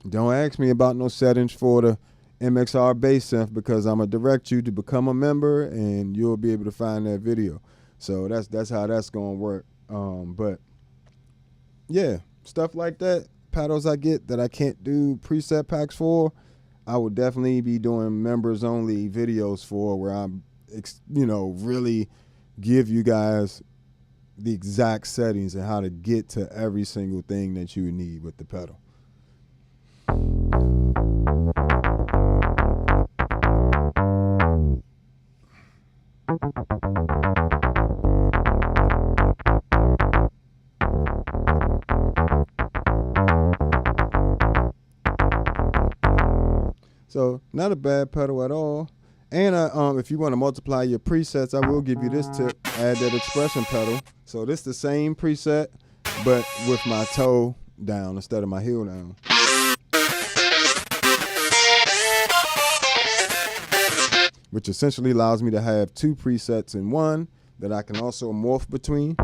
don't ask me about no settings for the MXR bass synth, because I'm going to direct you to become a member and you'll be able to find that video. So that's how that's going to work. But yeah, stuff like that, pedals I get that I can't do preset packs for, I would definitely be doing members only videos for where I'm, really give you guys the exact settings and how to get to every single thing that you need with the pedal. So not a bad pedal at all. And if you want to multiply your presets, I will give you this tip. Add that expression pedal. So this the same preset, but with my toe down instead of my heel down. Which essentially allows me to have 2 presets in one that I can also morph between.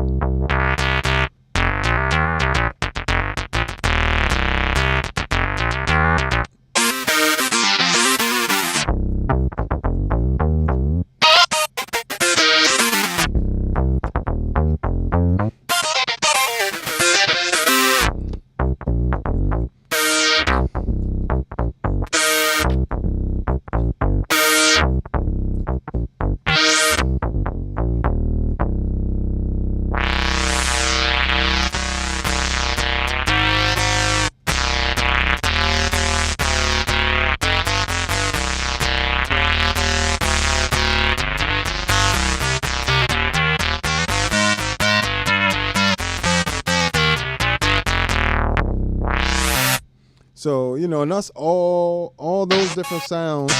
So, and that's all those different sounds.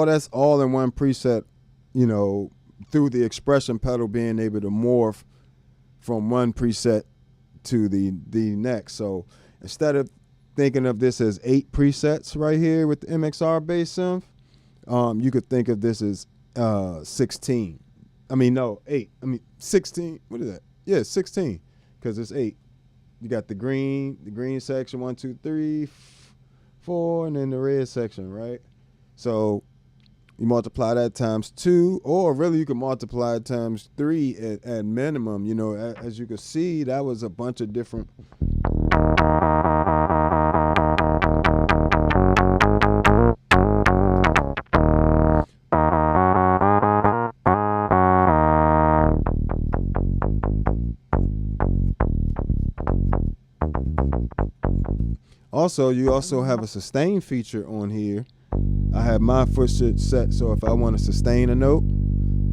That's all in one preset, through the expression pedal being able to morph from one preset to the next. So instead of thinking of this as 8 presets right here with the MXR bass synth, you could think of this as 16. 8. 16. What is that? Yeah, 16, because it's 8. You got the green section, 1, 2, 3, 4, and then the red section, right? So you multiply that times 2, or really you can multiply it times 3 at minimum. As you can see, that was a bunch of different. Also, you also have a sustain feature on here. I have my foot set, so if I want to sustain a note,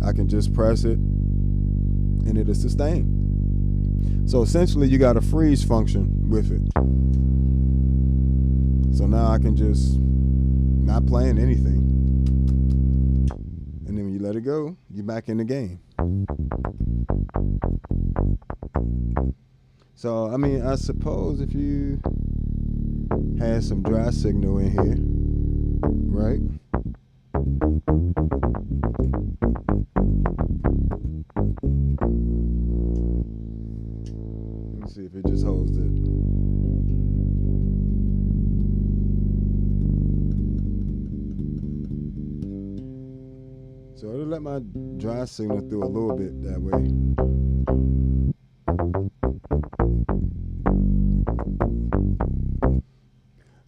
I can just press it and it'll sustain. So essentially you got a freeze function with it. So now I can just not playing anything. And then when you let it go, you're back in the game. So, I suppose if you had some dry signal in here, right? Let me see if it just holds it. So it'll let my dry signal through a little bit that way.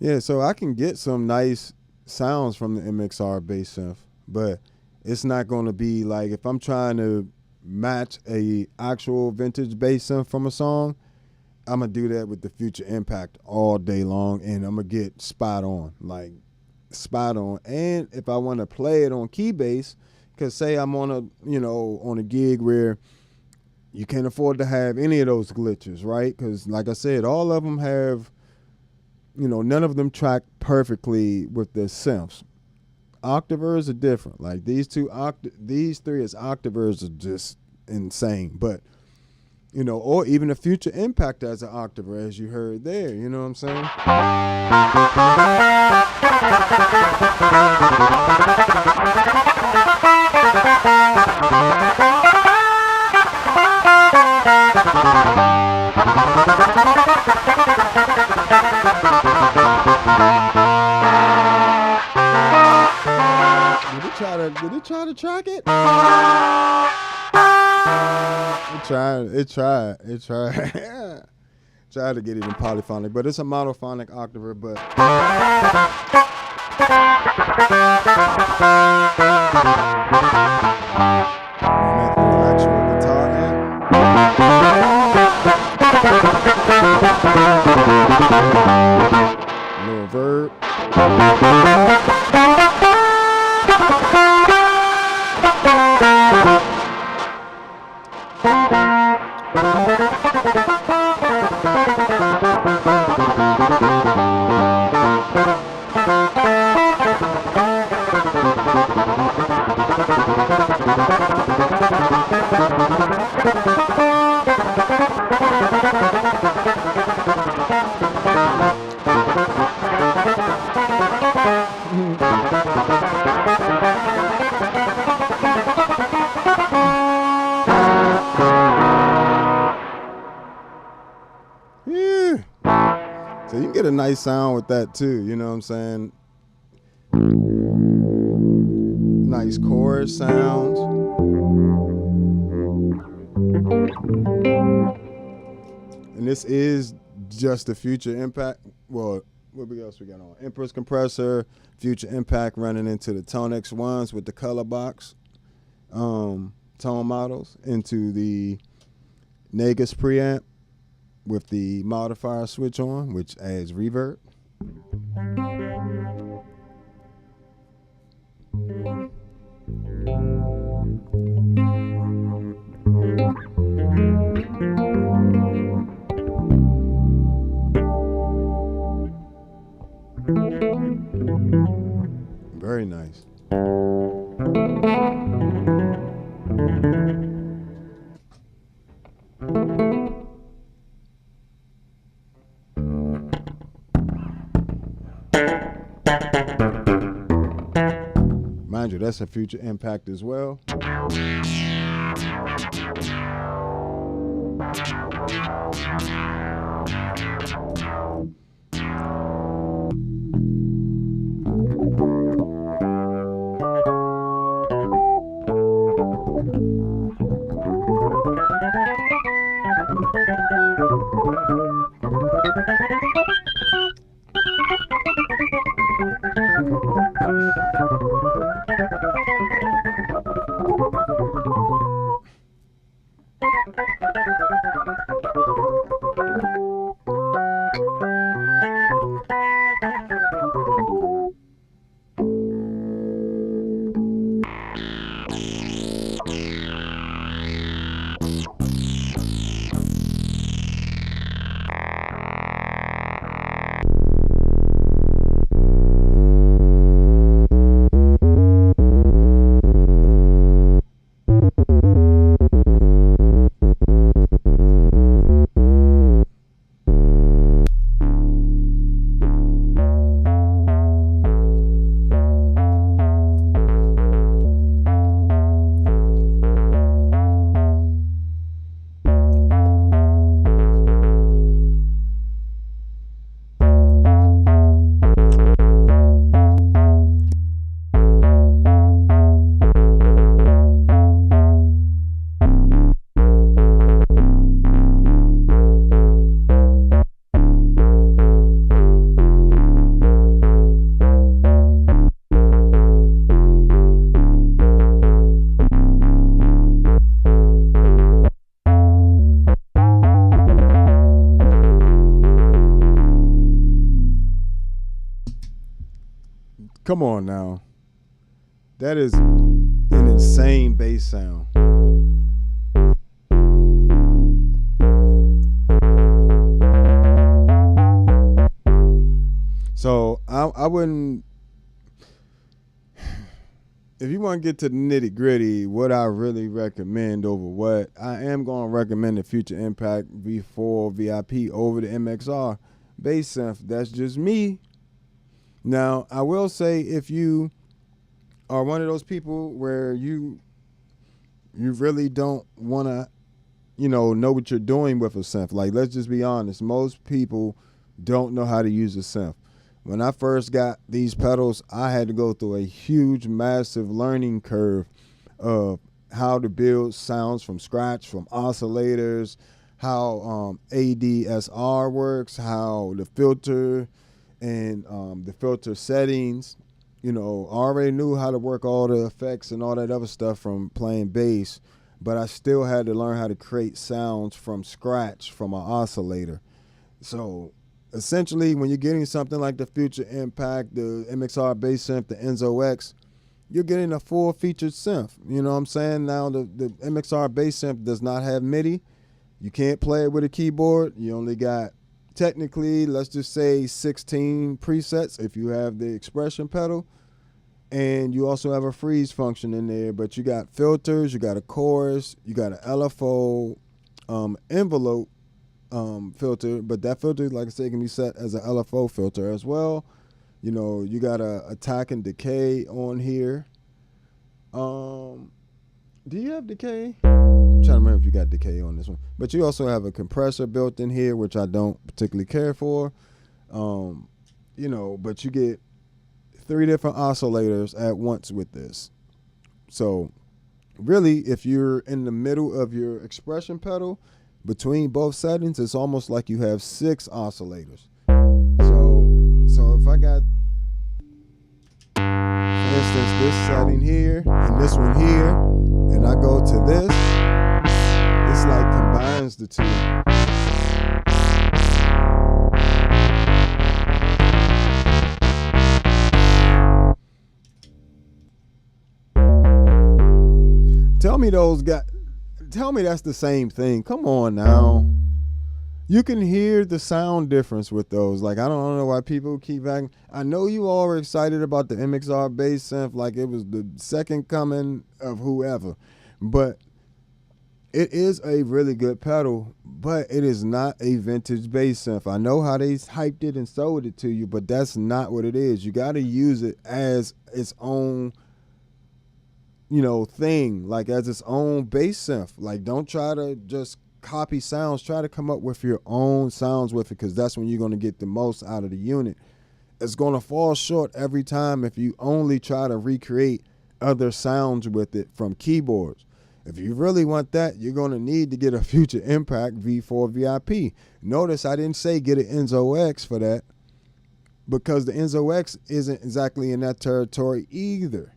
Yeah, so I can get some nice sounds from the MXR bass synth, but it's not going to be like if I'm trying to match a actual vintage bass synth from a song, I'm going to do that with the Future Impact all day long, and I'm going to get spot on. And if I want to play it on key bass, because say I'm on a gig where you can't afford to have any of those glitches, right? Because like I said, all of them have, none of them track perfectly with the synths. Octavers are different. Like these 3 as octavers are just insane. But, or even a Future Impact as an octaver, as you heard there. You know what I'm saying? it try to track it? It tried. Tried to get it in polyphonic, but it's a monophonic octaver, but actual guitar amp. A little verb. So you can get a nice sound with that too, you know what I'm saying? Nice chorus sounds. And this is just the Future Impact. Well, what else we got on? Empress compressor, Future Impact running into the ToneX ones with the color box tone models, into the Negus preamp with the modifier switch on, which adds reverb. Very nice. Mind you, that's a Future Impact as well. Come on now. That is an insane bass sound. So I wouldn't, if you want to get to the nitty gritty, what I really recommend over what, I am going to recommend the Future Impact V4 VIP over the MXR bass synth. That's just me. Now, I will say, if you are one of those people where you really don't want to, know what you're doing with a synth. Like, let's just be honest. Most people don't know how to use a synth. When I first got these pedals, I had to go through a huge, massive learning curve of how to build sounds from scratch, from oscillators, how ADSR works, how the filter and the filter settings. I already knew how to work all the effects and all that other stuff from playing bass, but I still had to learn how to create sounds from scratch from an oscillator. So essentially, when you're getting something like the Future Impact, the MXR bass synth, the Enzo X, you're getting a full featured synth. You know what I'm saying? Now, the MXR bass synth does not have MIDI. You can't play it with a keyboard. You only got, technically, let's just say 16 presets if you have the expression pedal. And you also have a freeze function in there, but you got filters, you got a chorus, you got an LFO envelope filter, but that filter, like I said, can be set as an LFO filter as well. You got a attack and decay on here. Do you have decay? I'm trying to remember if you got decay on this one. But you also have a compressor built in here, which I don't particularly care for. But you get 3 different oscillators at once with this. So really, if you're in the middle of your expression pedal, between both settings, it's almost like you have 6 oscillators. So if I got, for instance, this setting here and this one here, and I go to this, it's like combines the two. Tell me that's the same thing. Come on now. You can hear the sound difference with those. Like, I don't know why people keep acting. I know you all were excited about the MXR bass synth like it was the second coming of whoever. But it is a really good pedal, but it is not a vintage bass synth. I know how they hyped it and sold it to you, but that's not what it is. You got to use it as its own thing, like as its own bass synth. Like, don't try to just copy sounds. Try to come up with your own sounds with it, because that's when you're going to get the most out of the unit. It's going to fall short every time if you only try to recreate other sounds with it from keyboards. If you really want that, you're going to need to get a Future Impact V4 VIP. Notice I didn't say get an Enzo X for that, because the Enzo X isn't exactly in that territory either.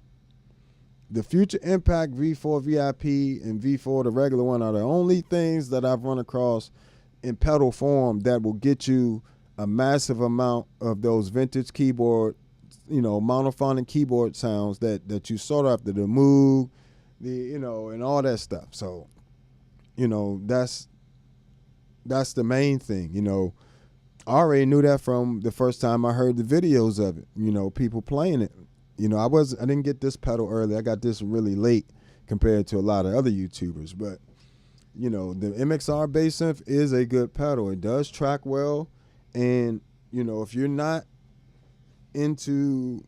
The Future Impact V4 VIP and V4, the regular one, are the only things that I've run across in pedal form that will get you a massive amount of those vintage keyboard, monophonic keyboard sounds that you sought after, the Moog, and all that stuff. So, that's the main thing. I already knew that from the first time I heard the videos of it, people playing it. I didn't get this pedal early. I got this really late compared to a lot of other YouTubers. But, the MXR bass synth is a good pedal. It does track well. And, if you're not into,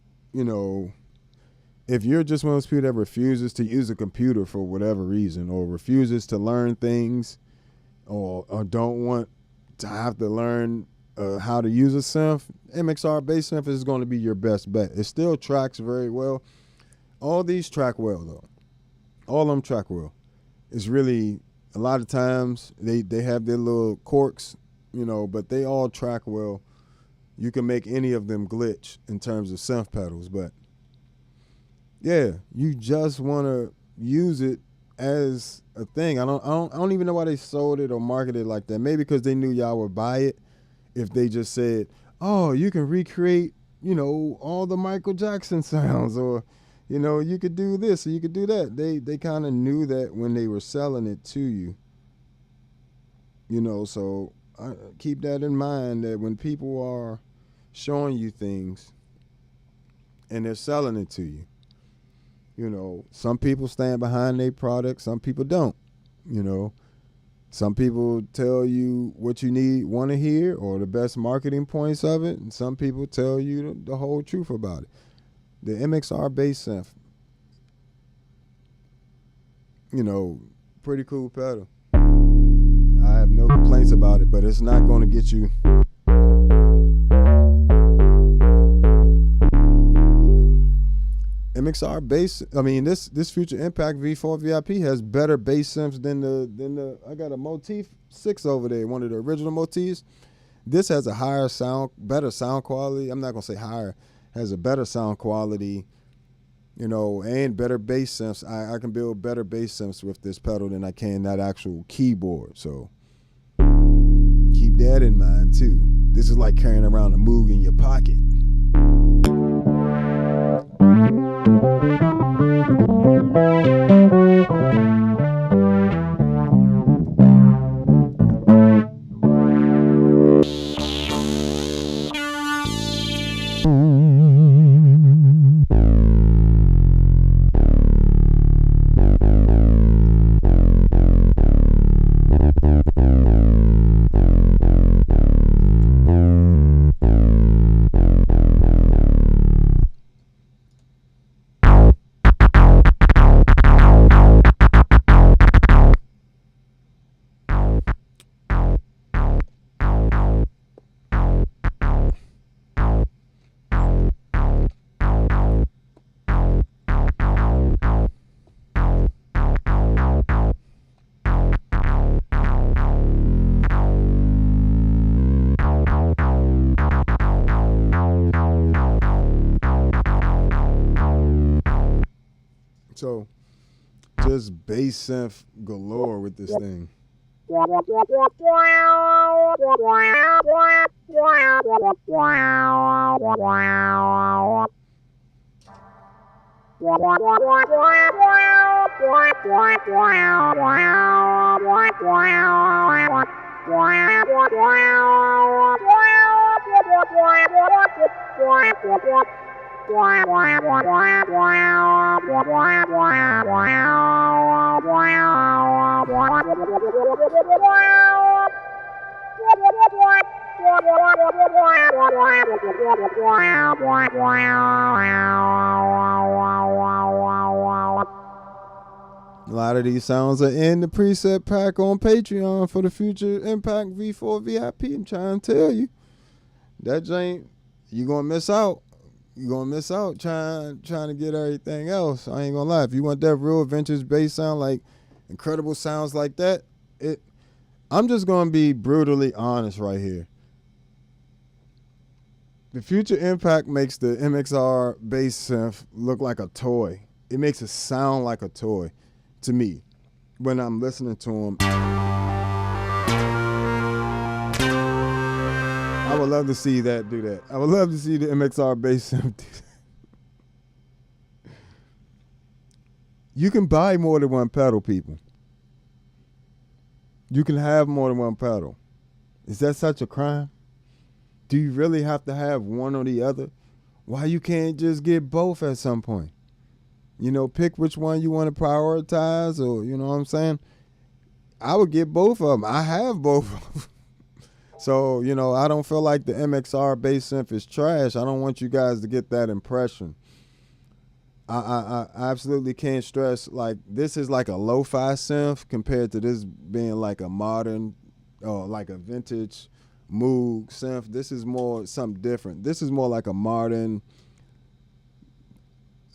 if you're just one of those people that refuses to use a computer for whatever reason, or refuses to learn things, or don't want to have to learn how to use a synth, MXR bass synth is going to be your best bet. It still tracks very well. All these track well, though. All of them track well. It's really, a lot of times, they have their little quirks, but they all track well. You can make any of them glitch in terms of synth pedals, but yeah, you just want to use it as a thing. I don't even know why they sold it or marketed it like that. Maybe because they knew y'all would buy it. If they just said, oh, you can recreate, all the Michael Jackson sounds, or, you could do this or you could do that. They kind of knew that when they were selling it to you. So I keep that in mind, that when people are showing you things and they're selling it to you, some people stand behind their product, some people don't, Some people tell you what you want to hear, or the best marketing points of it, and some people tell you the whole truth about it. The MXR bass synth, pretty cool pedal. I have no complaints about it, but it's not going to get you MXR bass. I mean, this Future Impact V4 VIP has better bass synths than the. I got a Motif 6 over there, one of the original Motifs. This has a higher sound, better sound quality. I'm not gonna say higher, has a better sound quality, you know, and better bass synths. I can build better bass synths with this pedal than I can that actual keyboard. So keep that in mind too. This is like carrying around a Moog in your pocket. So just bass synth galore with this thing. A lot of these sounds are in the preset pack on Patreon for the Future Impact V4 VIP. I'm trying to tell you. That joint, you're going to miss out. You're going to miss out trying to get everything else. I ain't going to lie. If you want that real vintage bass sound, like incredible sounds like that, I'm just going to be brutally honest right here. The Future Impact makes the MXR bass synth look like a toy. It makes it sound like a toy to me when I'm listening to them. I would love to see that do that. I would love to see the MXR bass synth do that. You can buy more than one pedal, people. You can have more than one pedal. Is that such a crime? Do you really have to have one or the other? Why you can't just get both at some point? You know, pick which one you want to prioritize, or, you know what I'm saying? I would get both of them. I have both of them. So, you know, I don't feel like the MXR bass synth is trash. I don't want you guys to get that impression. I absolutely can't stress, like, this is like a lo-fi synth compared to this being like a modern or like a vintage Moog synth. This is more something different. This is more like a modern,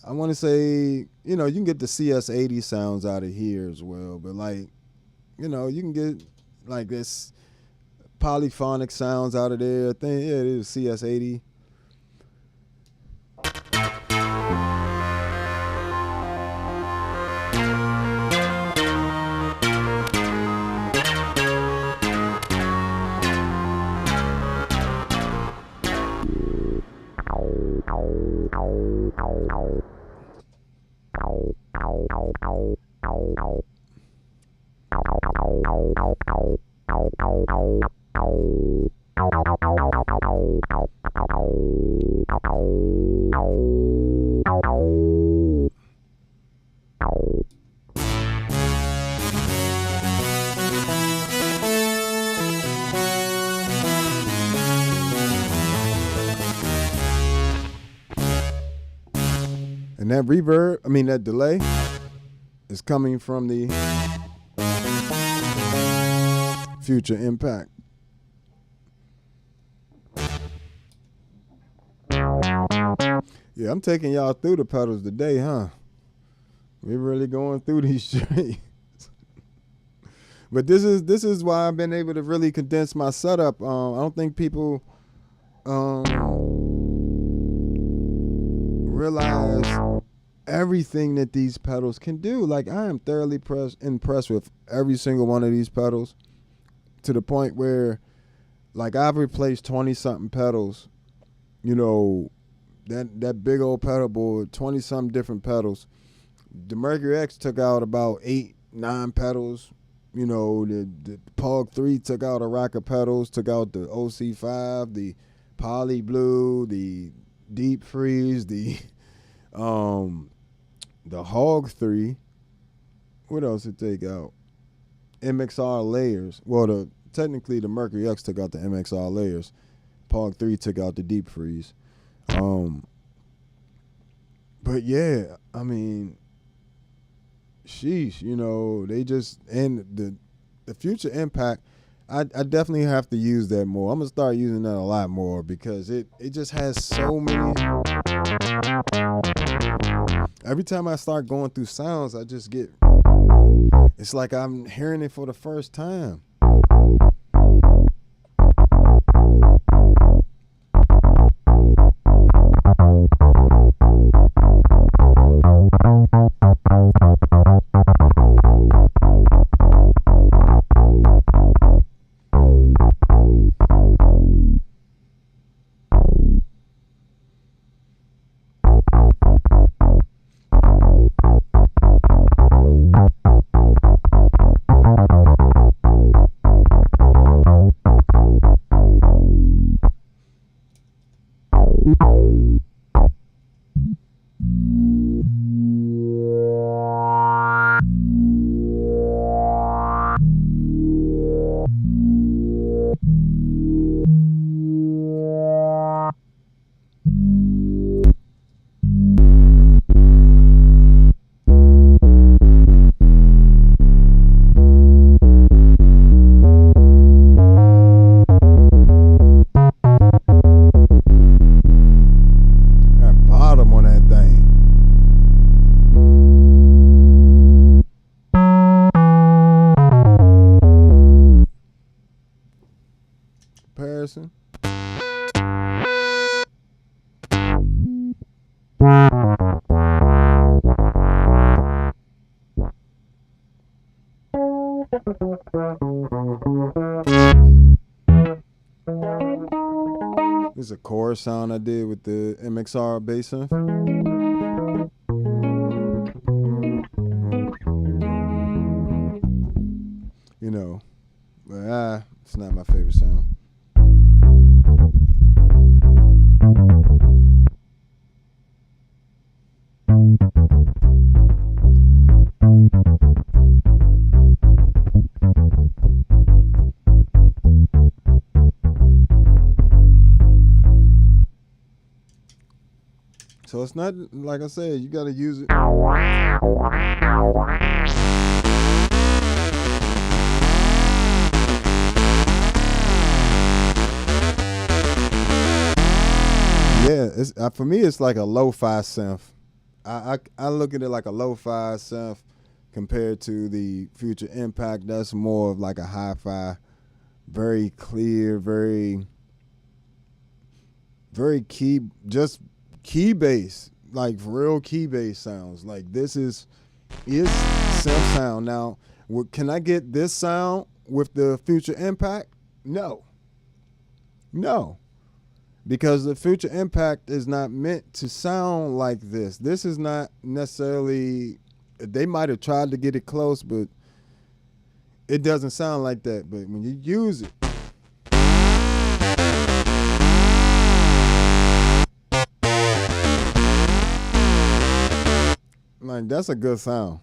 I want to say, you know, you can get the CS80 sounds out of here as well, but like, you know, you can get like this polyphonic sounds out of there. I think, yeah, it is CS80. And that reverb, I mean that delay, is coming from the Future Impact. Yeah, I'm taking y'all through the pedals today, huh? We're really going through these strings. But this is why I've been able to really condense my setup. I don't think people realize everything that these pedals can do. Like, I am thoroughly impressed with every single one of these pedals, to the point where, like, I've replaced 20-something pedals. You know, that big old pedal board, 20-something different pedals. The Mercury X took out about 8, 9 pedals. You know, the Pog 3 took out a rack of pedals, took out the OC5, the Poly Blue, the Deep Freeze, the Hog 3. What else did it take out? MXR layers. Well, technically the Mercury X took out the MXR layers. Pog 3 took out the Deep Freeze. But yeah, I mean, sheesh, you know, they just, and the Future Impact, I definitely have to use that more. I'm gonna start using that a lot more, because it just has so many. Every time I start going through sounds, I just get, it's like I'm hearing it for the first time. Comparison. This is a chorus sound I did with the MXR bass synth. You know, but it's not my favorite sound. So it's not, like I said, you got to use it. Yeah, it's, for me, it's like a lo-fi synth. I look at it like a lo-fi synth compared to the Future Impact. That's more of like a hi-fi, very clear, very key, just key bass, like real key bass sounds. Like this is synth sound. Now, can I get this sound with the Future Impact? No. Because the Future Impact is not meant to sound like this. This is not necessarily, they might have tried to get it close, but it doesn't sound like that. But when you use it, like, that's a good sound.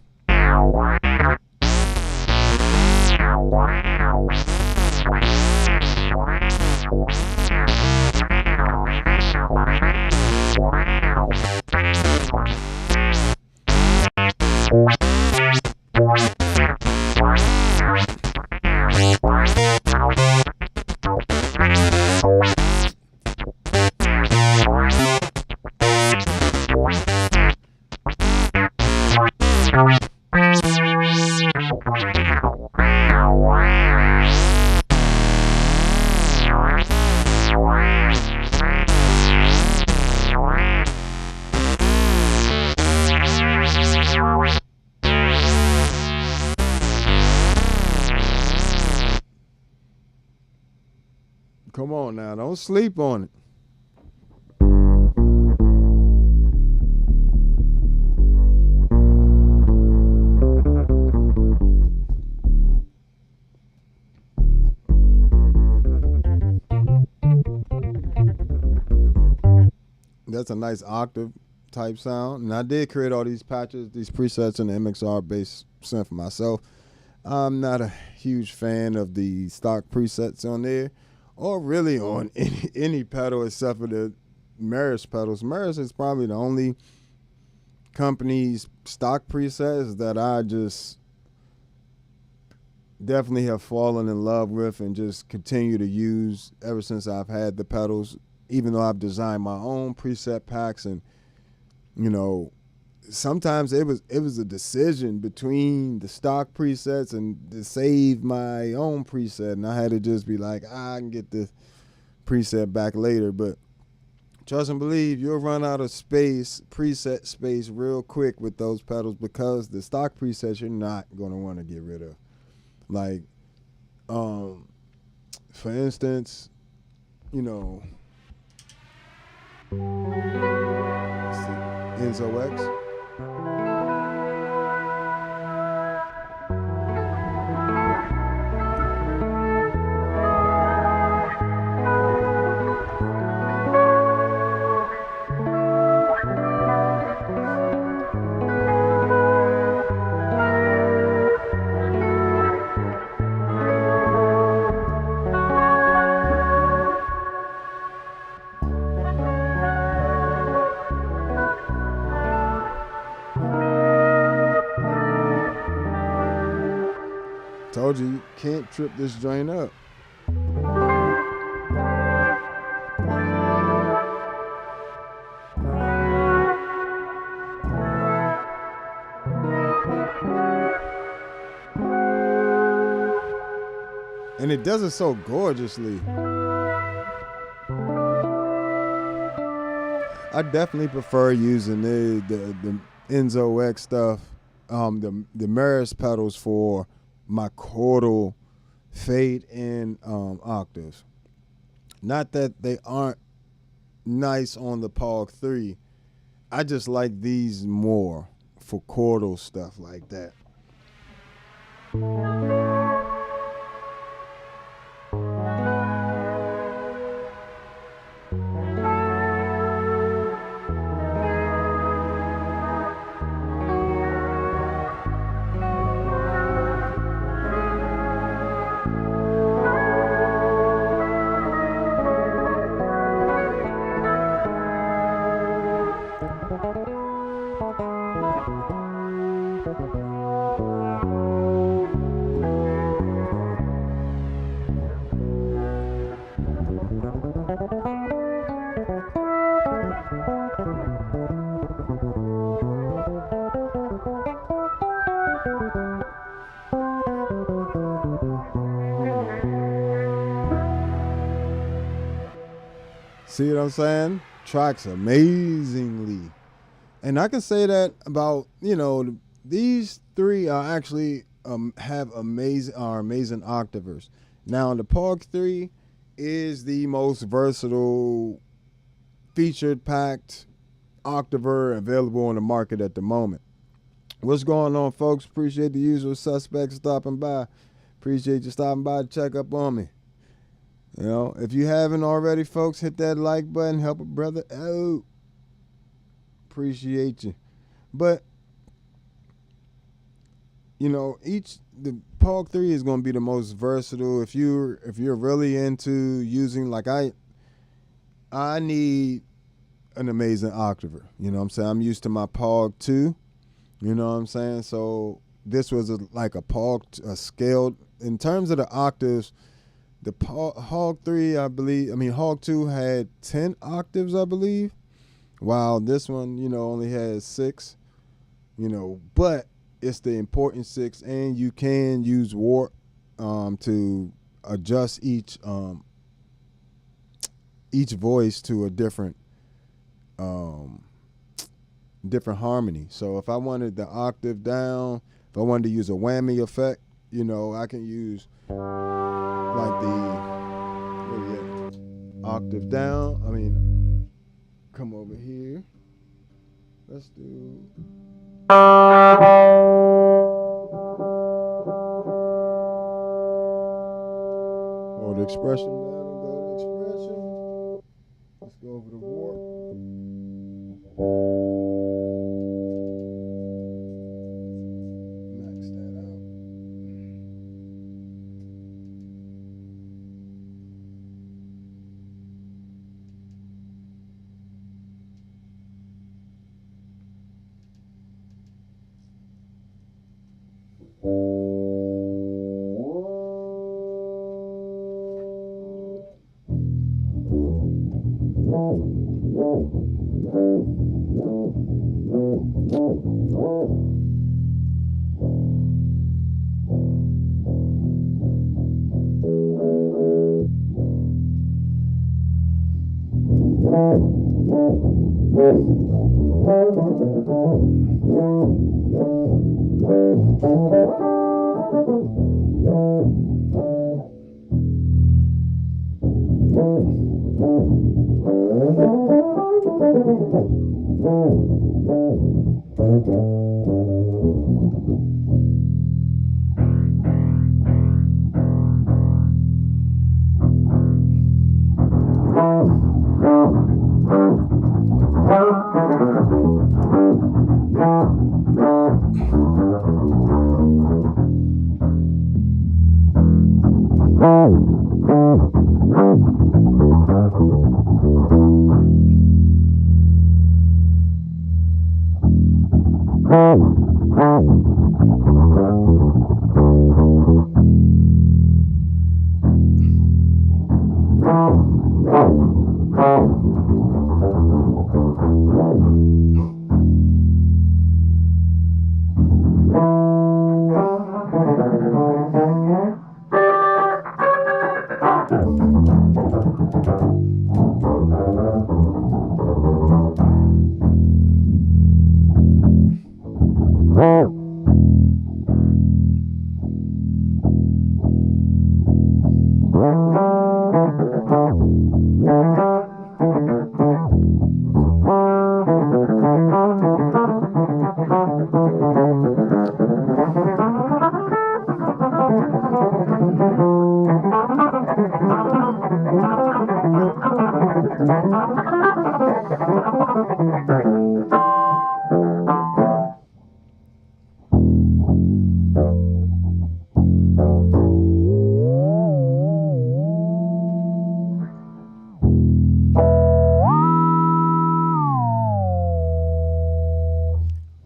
Come on now, don't sleep on it. That's a nice octave type sound. And I did create all these patches, these presets in the MXR bass synth myself. I'm not a huge fan of the stock presets on there, or really on any pedal except for the Meris pedals. Meris is probably the only company's stock presets that I just definitely have fallen in love with and just continue to use ever since I've had the pedals, even though I've designed my own preset packs. And, you know, sometimes it was a decision between the stock presets and to save my own preset, and I had to just be like, I can get this preset back later. But trust and believe, you'll run out of space, preset space, real quick with those pedals, because the stock presets you're not going to want to get rid of. Like, for instance, you know, Enzo X. Told you can't trip this joint up. And it does it so gorgeously. I definitely prefer using the Enzo X stuff, the Meris pedals for my chordal fade in octaves. Not that they aren't nice on the Pog 3. I just like these more for chordal stuff like that. See what I'm saying? Tracks amazingly. And I can say that about, you know, these three are actually are amazing octavers. Now, the Pog 3 is the most versatile featured packed octaver available on the market at the moment. What's going on, folks? Appreciate the usual suspects stopping by. Appreciate you stopping by to check up on me. You know, if you haven't already, folks, hit that like button. Help a brother out. Appreciate you. But, you know, the Pog 3 is going to be the most versatile. If you're really into using, like I need an amazing octaver. You know what I'm saying? I'm used to my Pog 2. You know what I'm saying? So this was like a scaled, in terms of the octaves. The Hog 3, Hog 2 had 10 octaves, I believe, while this one, you know, only has 6, you know, but it's the important 6, and you can use warp to adjust each voice to a different harmony. So if I wanted the octave down, if I wanted to use a whammy effect, you know, I can use like the octave down. I mean, come over here. Let's do. Or the expression battle. Go to expression. Let's go over the warp. Max that out.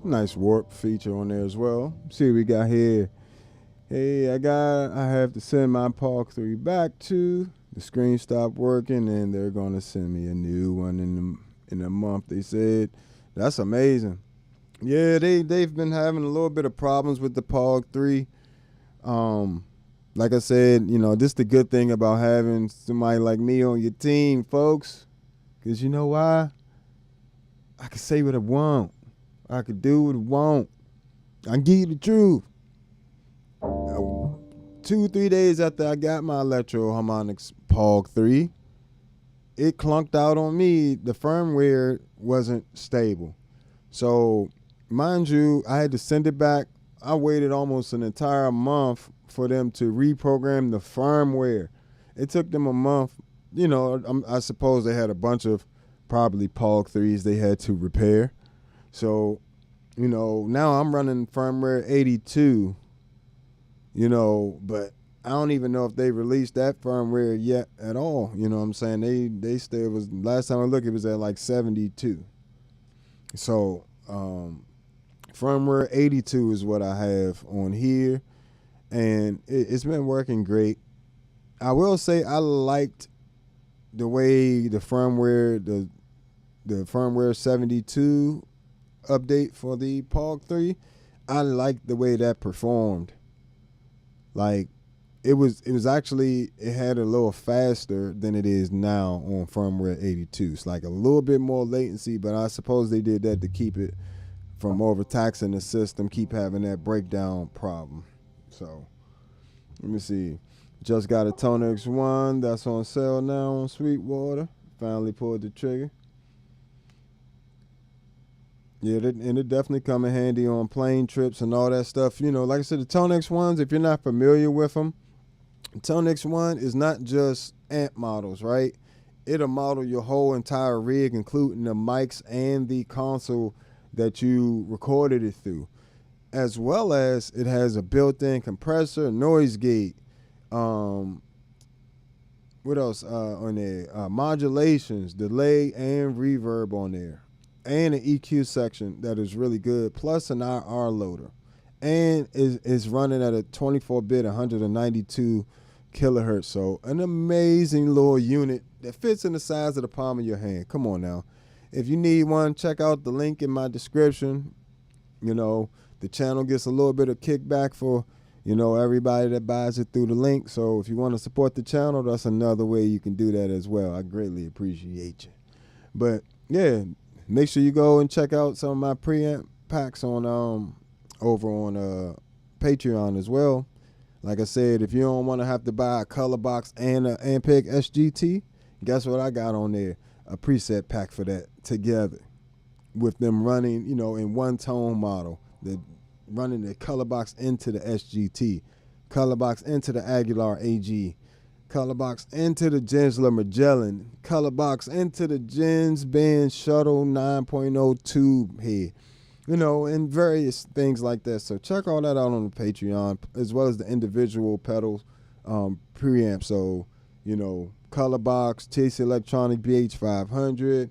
Nice warp feature on there as well. See what we got here. Hey, I have to send my Park 3 back to. The screen stopped working and they're gonna send me a new one in a month. They said. That's amazing. Yeah, they've been having a little bit of problems with the Park 3. Like I said, this is the good thing about having somebody like me on your team, folks. Cause you know why? I can say what I want. I could do what I want. I can give you the truth. 2-3 days after I got my Electro Harmonics Pog 3, it clunked out on me. The firmware wasn't stable. So, mind you, I had to send it back. I waited almost an entire month for them to reprogram the firmware. It took them a month. I suppose they had a bunch of probably Pog 3s they had to repair. So, now I'm running firmware 82, but I don't even know if they released that firmware yet at all. You know what I'm saying? They still was, last time I looked, it was at like 72. So, firmware 82 is what I have on here, and it's been working great. I will say I liked the way the firmware, the firmware 72 update for the Pog 3, I liked the way that performed. Like, it had a little faster than it is now on firmware 82. It's like a little bit more latency, but I suppose they did that to keep it from overtaxing the system, keep having that breakdown problem. So, let me see. Just got a ToneX 1 that's on sale now on Sweetwater. Finally pulled the trigger. Yeah, and it definitely come in handy on plane trips and all that stuff. You know, like I said, the ToneX 1s, if you're not familiar with them, ToneX 1 is not just amp models, right? It'll model your whole entire rig, including the mics and the console that you recorded it through, as well as it has a built-in compressor, noise gate, what else on there? Modulations, delay, and reverb on there, and an EQ section that is really good, plus an IR loader, and is running at a 24-bit, 192 kilohertz. So an amazing little unit that fits in the size of the palm of your hand. Come on now. If you need one, check out the link in my description. You know, the channel gets a little bit of kickback for, you know, everybody that buys it through the link. So if you want to support the channel, that's another way you can do that as well. I greatly appreciate you. But yeah, make sure you go and check out some of my preamp packs on over on Patreon as well. Like I said, if you don't want to have to buy a color box and an Ampeg SGT, guess what I got on there? A preset pack for that together with them running, you know, in one tone model. The running the color box into the SGT, color box into the Aguilar AG, color box into the Gensler Magellan, color box into the Gens Band Shuttle 9.0 tube head. You know, and various things like that. So check all that out on the Patreon, as well as the individual pedals preamp. So, you know, color box, TC Electronic BH500,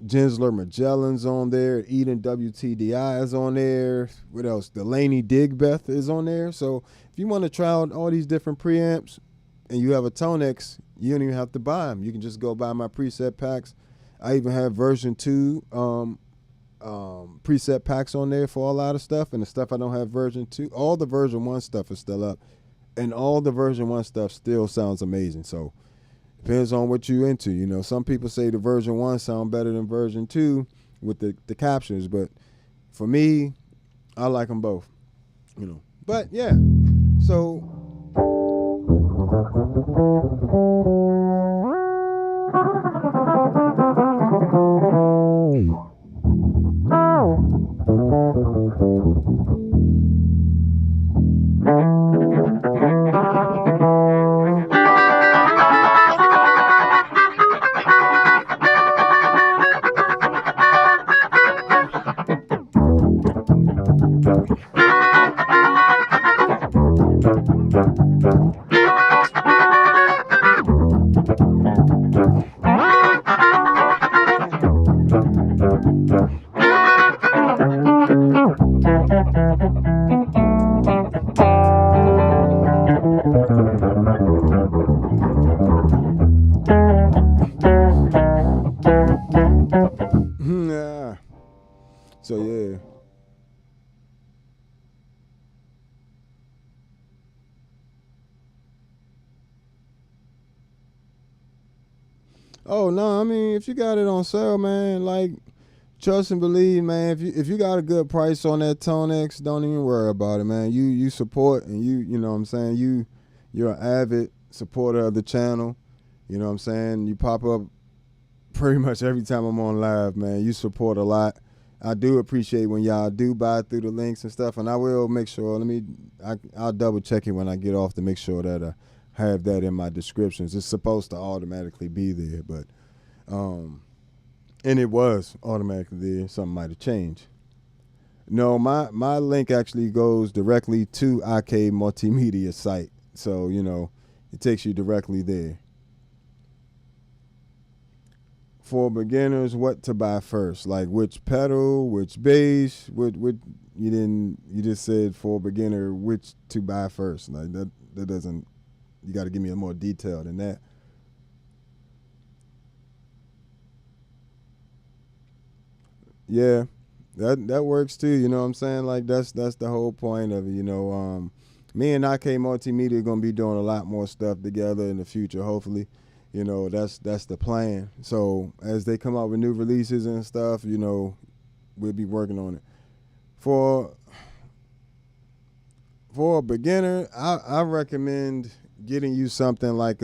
Gensler Magellan's on there, Eden WTDI is on there. What else? Delaney Digbeth is on there. So if you want to try out all these different preamps and you have a ToneX, you don't even have to buy them. You can just go buy my preset packs. I even have version 2 preset packs on there for a lot of stuff, and the stuff I don't have version 2, all the version 1 stuff is still up, and all the version 1 stuff still sounds amazing. So depends on what you into. You know, some people say the version 1 sound better than version 2 with the captions, but for me, I like them both. You know, but yeah, so. Yeah. So yeah. Oh no, I mean if you got it on sale, man, like trust and believe, man. If you got a good price on that ToneX, don't even worry about it, man. You support and you know what I'm saying, you're an avid supporter of the channel. You know what I'm saying? You pop up pretty much every time I'm on live, man. You support a lot. I do appreciate when y'all do buy through the links and stuff, and I will make sure. I'll double check it when I get off to make sure that I have that in my descriptions. It's supposed to automatically be there, but and it was automatically there. Something might have changed. No, my link actually goes directly to IK Multimedia site, so you know it takes you directly there. For beginners, what to buy first? Like which pedal, which bass, what you just said for beginner which to buy first. Like that doesn't, you got to give me a more detail than that. Yeah, that works too, you know what I'm saying? Like that's the whole point of it, you know. Me and IK Multimedia are going to be doing a lot more stuff together in the future, hopefully. You know, that's the plan. So as they come out with new releases and stuff, you know, we'll be working on it. For for a beginner, I recommend getting you something like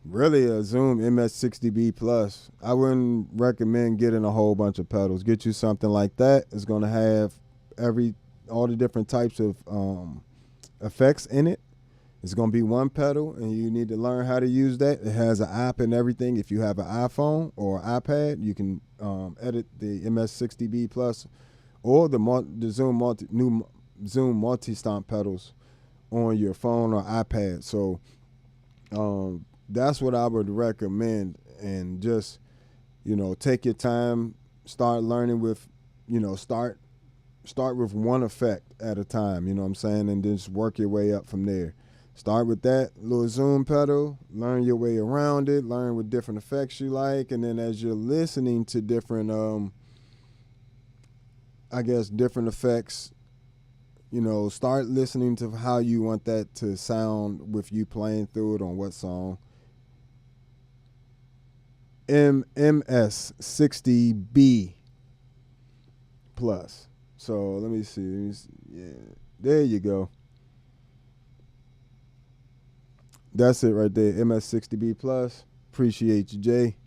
really a Zoom MS-60B plus. I wouldn't recommend getting a whole bunch of pedals. Get you something like that. It's going to have all the different types of effects in it. It's going to be one pedal, and you need to learn how to use that. It has an app and everything. If you have an iPhone or iPad, you can edit the MS-60B plus or the new Zoom multi-stomp pedals on your phone or iPad. So that's what I would recommend, and just take your time, start learning with start with one effect at a time, you know what I'm saying, and just work your way up from there. Start with that little Zoom pedal, learn your way around it, learn what different effects you like, and then as you're listening to different different effects, start listening to how you want that to sound with you playing through it on what song. MS-60B plus. So let me see. Yeah, there you go. That's it right there. MS-60B plus. Appreciate you, Jay.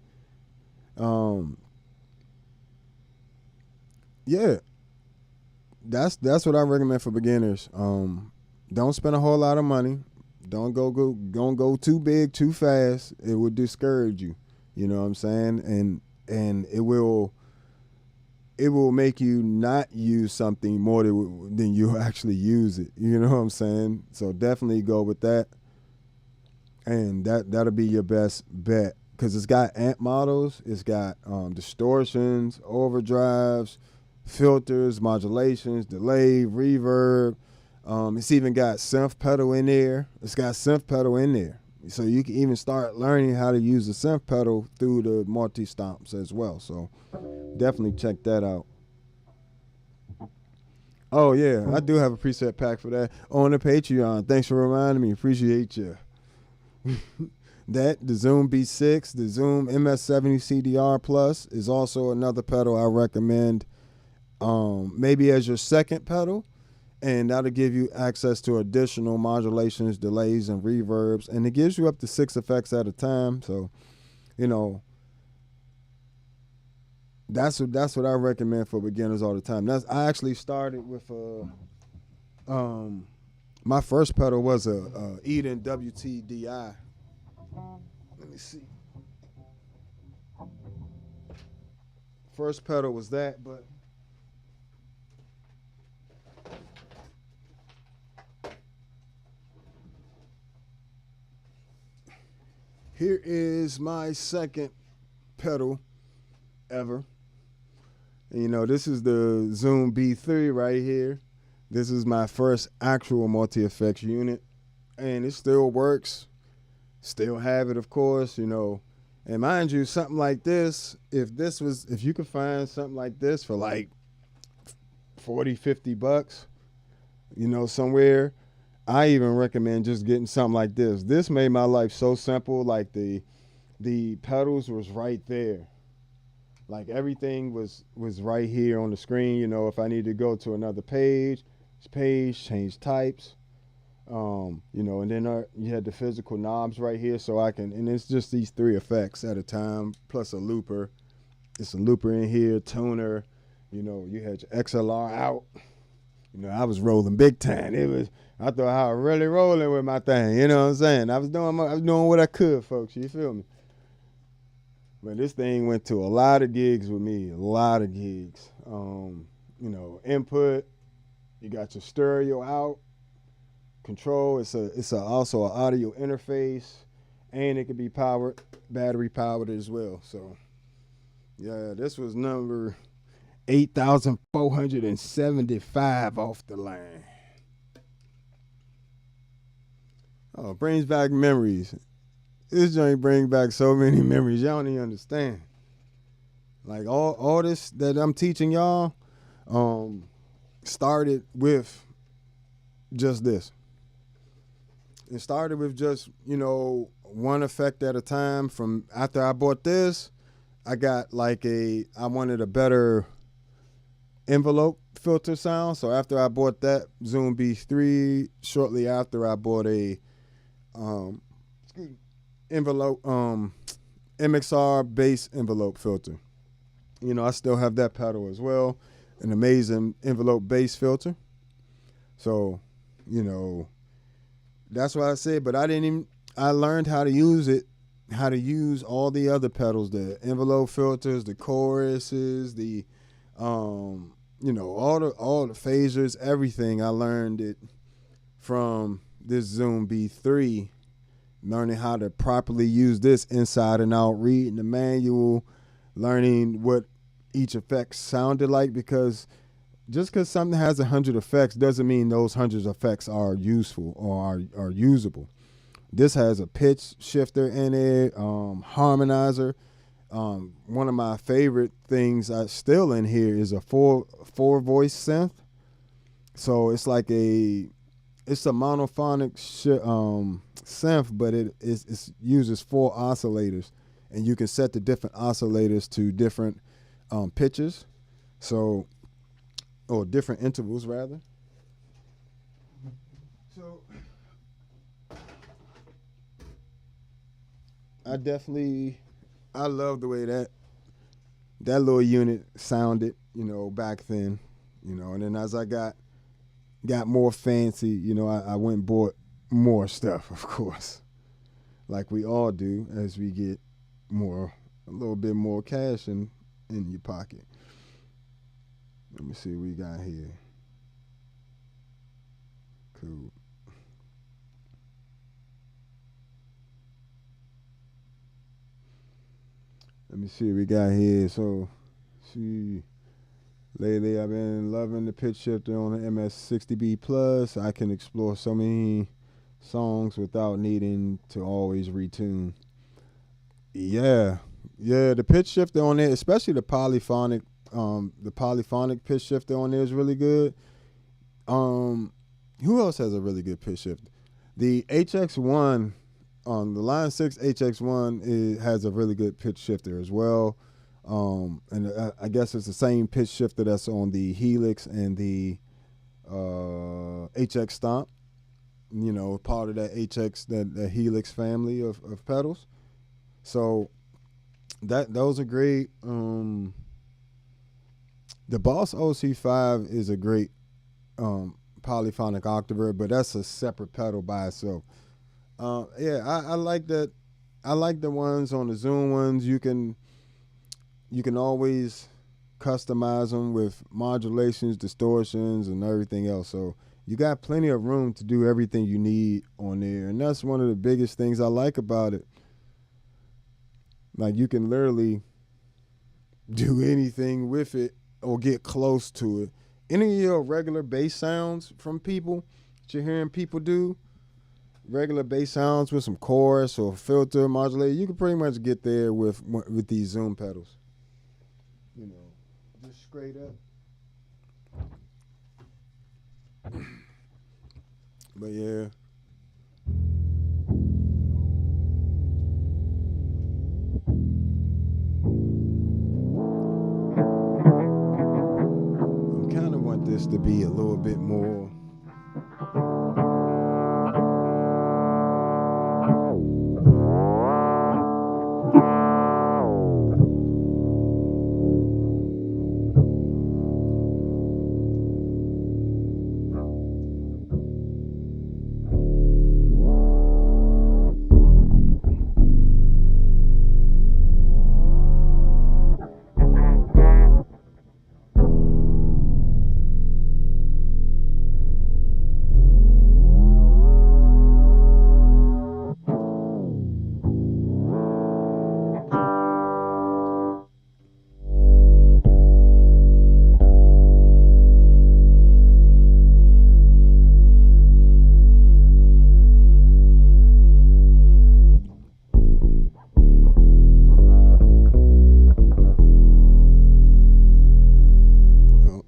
Yeah, that's what I recommend for beginners. Don't spend a whole lot of money. Don't go too big too fast. It will discourage you. You know what I'm saying? And it will make you not use something more than you actually use it. You know what I'm saying? So definitely go with that. And that'll be your best bet, because it's got amp models, it's got distortions, overdrives, filters, modulations, delay, reverb. It's even got synth pedal in there. So you can even start learning how to use the synth pedal through the multi-stomps as well. So definitely check that out. Oh yeah, I do have a preset pack for that on the Patreon. Thanks for reminding me. Appreciate you. The Zoom B6, the Zoom MS-70 CDR Plus is also another pedal I recommend, maybe as your second pedal, and that'll give you access to additional modulations, delays, and reverbs, and it gives you up to 6 effects at a time. So, that's what I recommend for beginners all the time. I actually started with my first pedal was a Eden WTDI. Let me see. First pedal was that, but here is my second pedal ever. And, this is the Zoom B3 right here. This is my first actual multi-effects unit, and it still works. Still have it, of course, And mind you, something like this, if you could find something like this for like $40-$50, somewhere, I even recommend just getting something like this. This made my life so simple. Like the pedals was right there. Like everything was right here on the screen. If I need to go to another page, change types. And then you had the physical knobs right here, so and it's just these 3 effects at a time, plus a looper. It's a looper in here, tuner. You had your XLR out. I was rolling big time. I thought I was really rolling with my thing. You know what I'm saying? I was doing what I could, folks. You feel me? But this thing went to a lot of gigs with me, a lot of gigs. Input. You got your stereo out. Control. It's also an audio interface, and it can be battery powered as well. So yeah, this was number 8,475 off the line. Oh, brings back memories. This joint brings back so many memories y'all don't even understand. Like all this that I'm teaching y'all started with just this. It started with just, one effect at a time. From after I bought this, I got I wanted a better envelope filter sound. So after I bought that Zoom B3, shortly after I bought a envelope MXR bass envelope filter. You know, I still have that pedal as well, an amazing envelope bass filter. So, you know, that's what I said, but I learned how to use it, how to use all the other pedals, the envelope filters, the choruses, the, you know, all the phasers, everything. I learned it from this Zoom B3, learning how to properly use this inside and out, reading the manual, learning what each effect sounded like, because just because something has 100 effects doesn't mean those 100 effects are useful or are usable. This has a pitch shifter in it, harmonizer. One of my favorite things still in here is a four voice synth. So it's like it's a monophonic synth, but it uses 4 oscillators, and you can set the different oscillators to different pitches, so, or different intervals rather. So I love the way that little unit sounded, you know, back then, you know. And then as I got more fancy, you know, I went and bought more stuff, of course, like we all do as we get a little bit more cash in your pocket. Let me see what we got here. Cool. Let me see what we got here. So, lately I've been loving the pitch shifter on the MS-60B Plus. I can explore so many songs without needing to always retune. Yeah, the pitch shifter on there, especially the polyphonic pitch shifter on there is really good. Who else has a really good pitch shifter? The HX1, the Line 6 HX1 has a really good pitch shifter as well. And I guess it's the same pitch shifter that's on the Helix and the HX Stomp. You know, part of that HX, that Helix family of pedals. So those are great. The Boss OC5 is a great polyphonic octaver, but that's a separate pedal by itself. Yeah, I like that. I like the ones on the Zoom ones. You can always customize them with modulations, distortions, and everything else. So you got plenty of room to do everything you need on there, and that's one of the biggest things I like about it. Like, you can literally do anything with it or get close to it. Any of your regular bass sounds from people that you're hearing people do, regular bass sounds with some chorus or filter modulator, you can pretty much get there with these Zoom pedals. You know, just straight up. But yeah. I kind of want this to be a little bit more.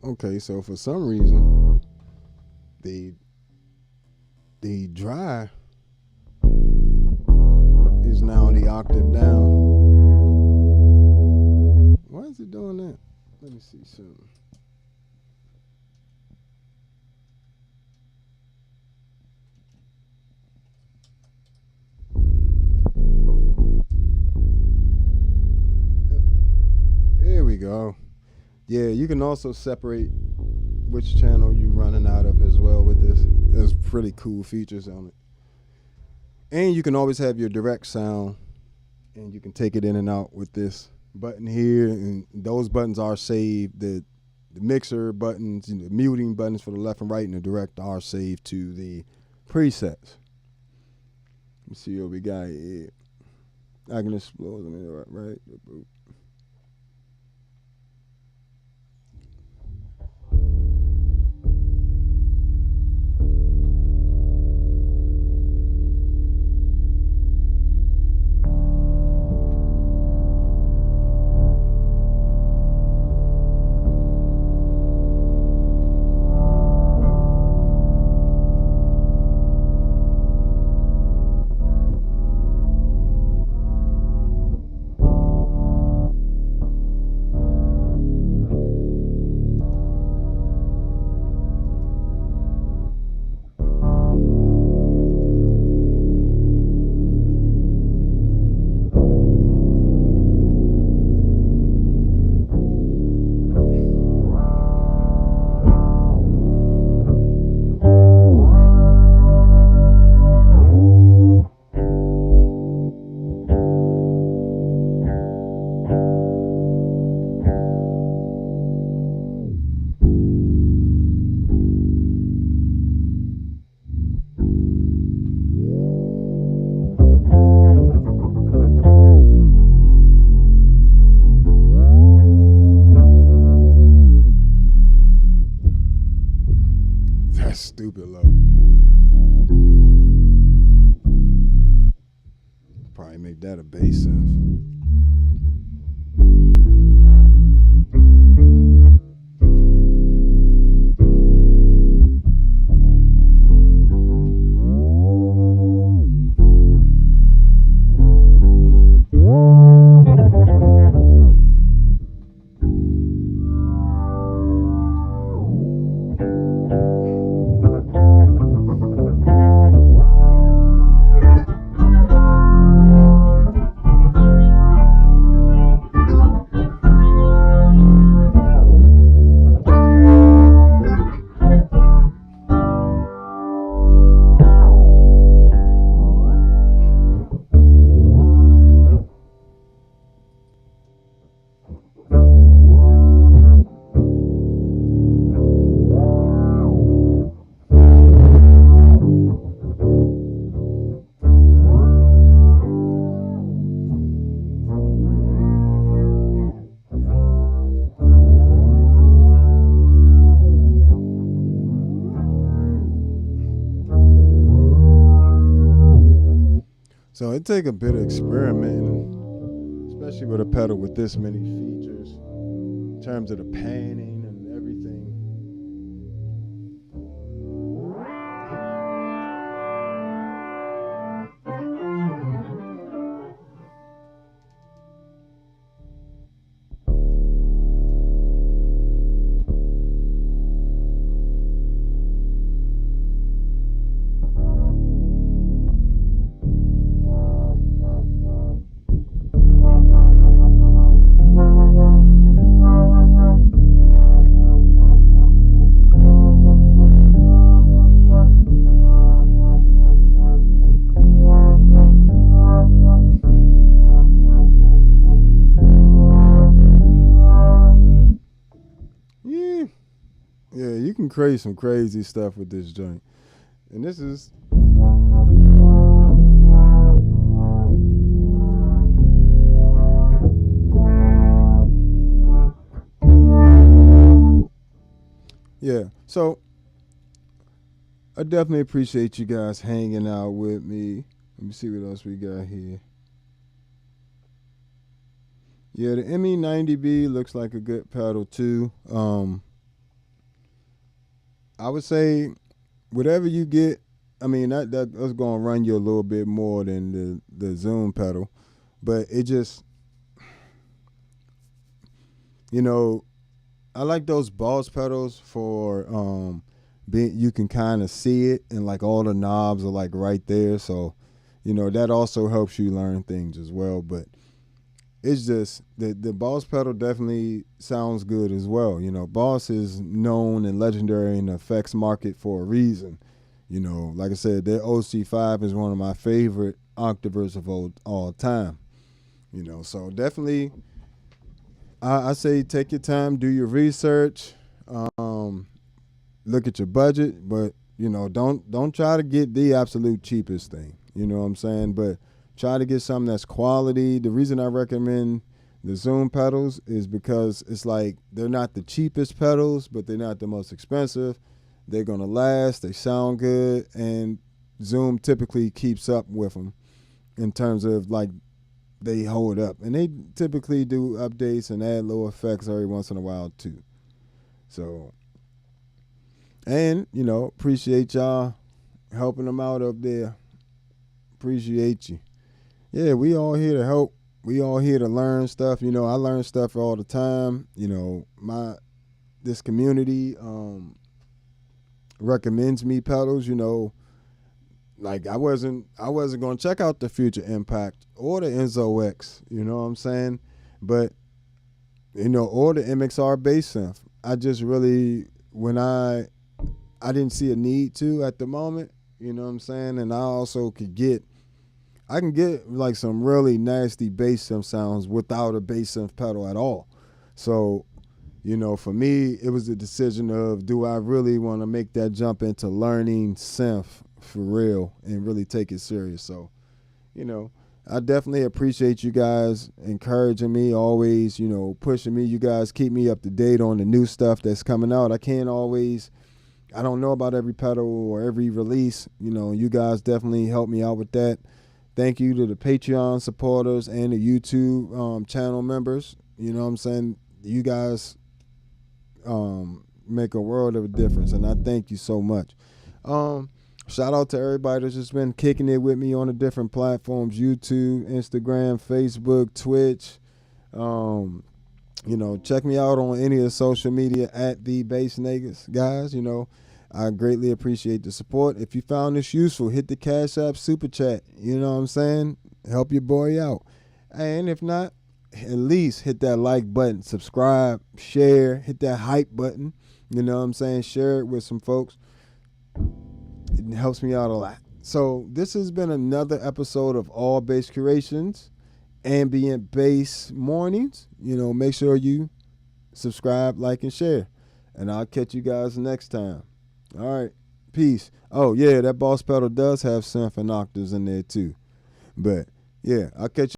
Okay, so for some reason, the dry is now the octave down. Why is it doing that? Let me see something. go. Yeah, you can also separate which channel you running out of as well with this. There's pretty cool features on it. And you can always have your direct sound, and you can take it in and out with this button here, and those buttons are saved. The mixer buttons and the muting buttons for the left and right and the direct are saved to the presets. Let's see what we got here. I can explore them right. That's stupid low. Probably make that a bass synth. So it take a bit of experimenting, especially with a pedal with this many features, in terms of the panning and everything. Yeah, you can create some crazy stuff with this joint. And this is... Yeah, so I definitely appreciate you guys hanging out with me. Let me see what else we got here. Yeah, the ME-90B looks like a good pedal too. I would say whatever you get, I mean that's gonna run you a little bit more than the Zoom pedal, but it just, you know, I like those Boss pedals for being, you can kind of see it and like all the knobs are like right there, so you know that also helps you learn things as well. But it's just the Boss pedal definitely sounds good as well. You know, Boss is known and legendary in the effects market for a reason. You know, like I said, their OC5 is one of my favorite octavers of all time. You know, so definitely, I say take your time, do your research, look at your budget, but you know, don't try to get the absolute cheapest thing. You know what I'm saying? But try to get something that's quality. The reason I recommend the Zoom pedals is because it's like they're not the cheapest pedals, but they're not the most expensive. They're gonna last. They sound good, and Zoom typically keeps up with them in terms of like they hold up, and they typically do updates and add little effects every once in a while too. So, and you know, appreciate y'all helping them out up there. Appreciate you. Yeah, we all here to help. We all here to learn stuff. You know, I learn stuff all the time. You know, this community recommends me pedals. You know, like I wasn't gonna check out the Future Impact or the Enzo X. You know what I'm saying? But you know, or the MXR bass synth. I just really I didn't see a need to at the moment. You know what I'm saying? And I also I can get like some really nasty bass synth sounds without a bass synth pedal at all. So, you know, for me, it was a decision of, do I really want to make that jump into learning synth for real and really take it serious? So, you know, I definitely appreciate you guys encouraging me, always, you know, pushing me. You guys keep me up to date on the new stuff that's coming out. I don't know about every pedal or every release. You know, you guys definitely help me out with that. Thank you to the Patreon supporters and the YouTube channel members. You know what I'm saying? You guys make a world of a difference, and I thank you so much. Shout out to everybody that's just been kicking it with me on the different platforms: YouTube, Instagram, Facebook, Twitch. You know, check me out on any of the social media at the Bass Negus, guys. You know, I greatly appreciate the support. If you found this useful, hit the Cash App Super Chat. You know what I'm saying? Help your boy out. And if not, at least hit that like button, subscribe, share, hit that hype button. You know what I'm saying? Share it with some folks. It helps me out a lot. So this has been another episode of All Bass Curations, Ambient Bass Mornings. You know, make sure you subscribe, like, and share. And I'll catch you guys next time. All right. Peace. Oh, yeah, that Boss pedal does have synth and octaves in there, too. But, yeah, I'll catch you.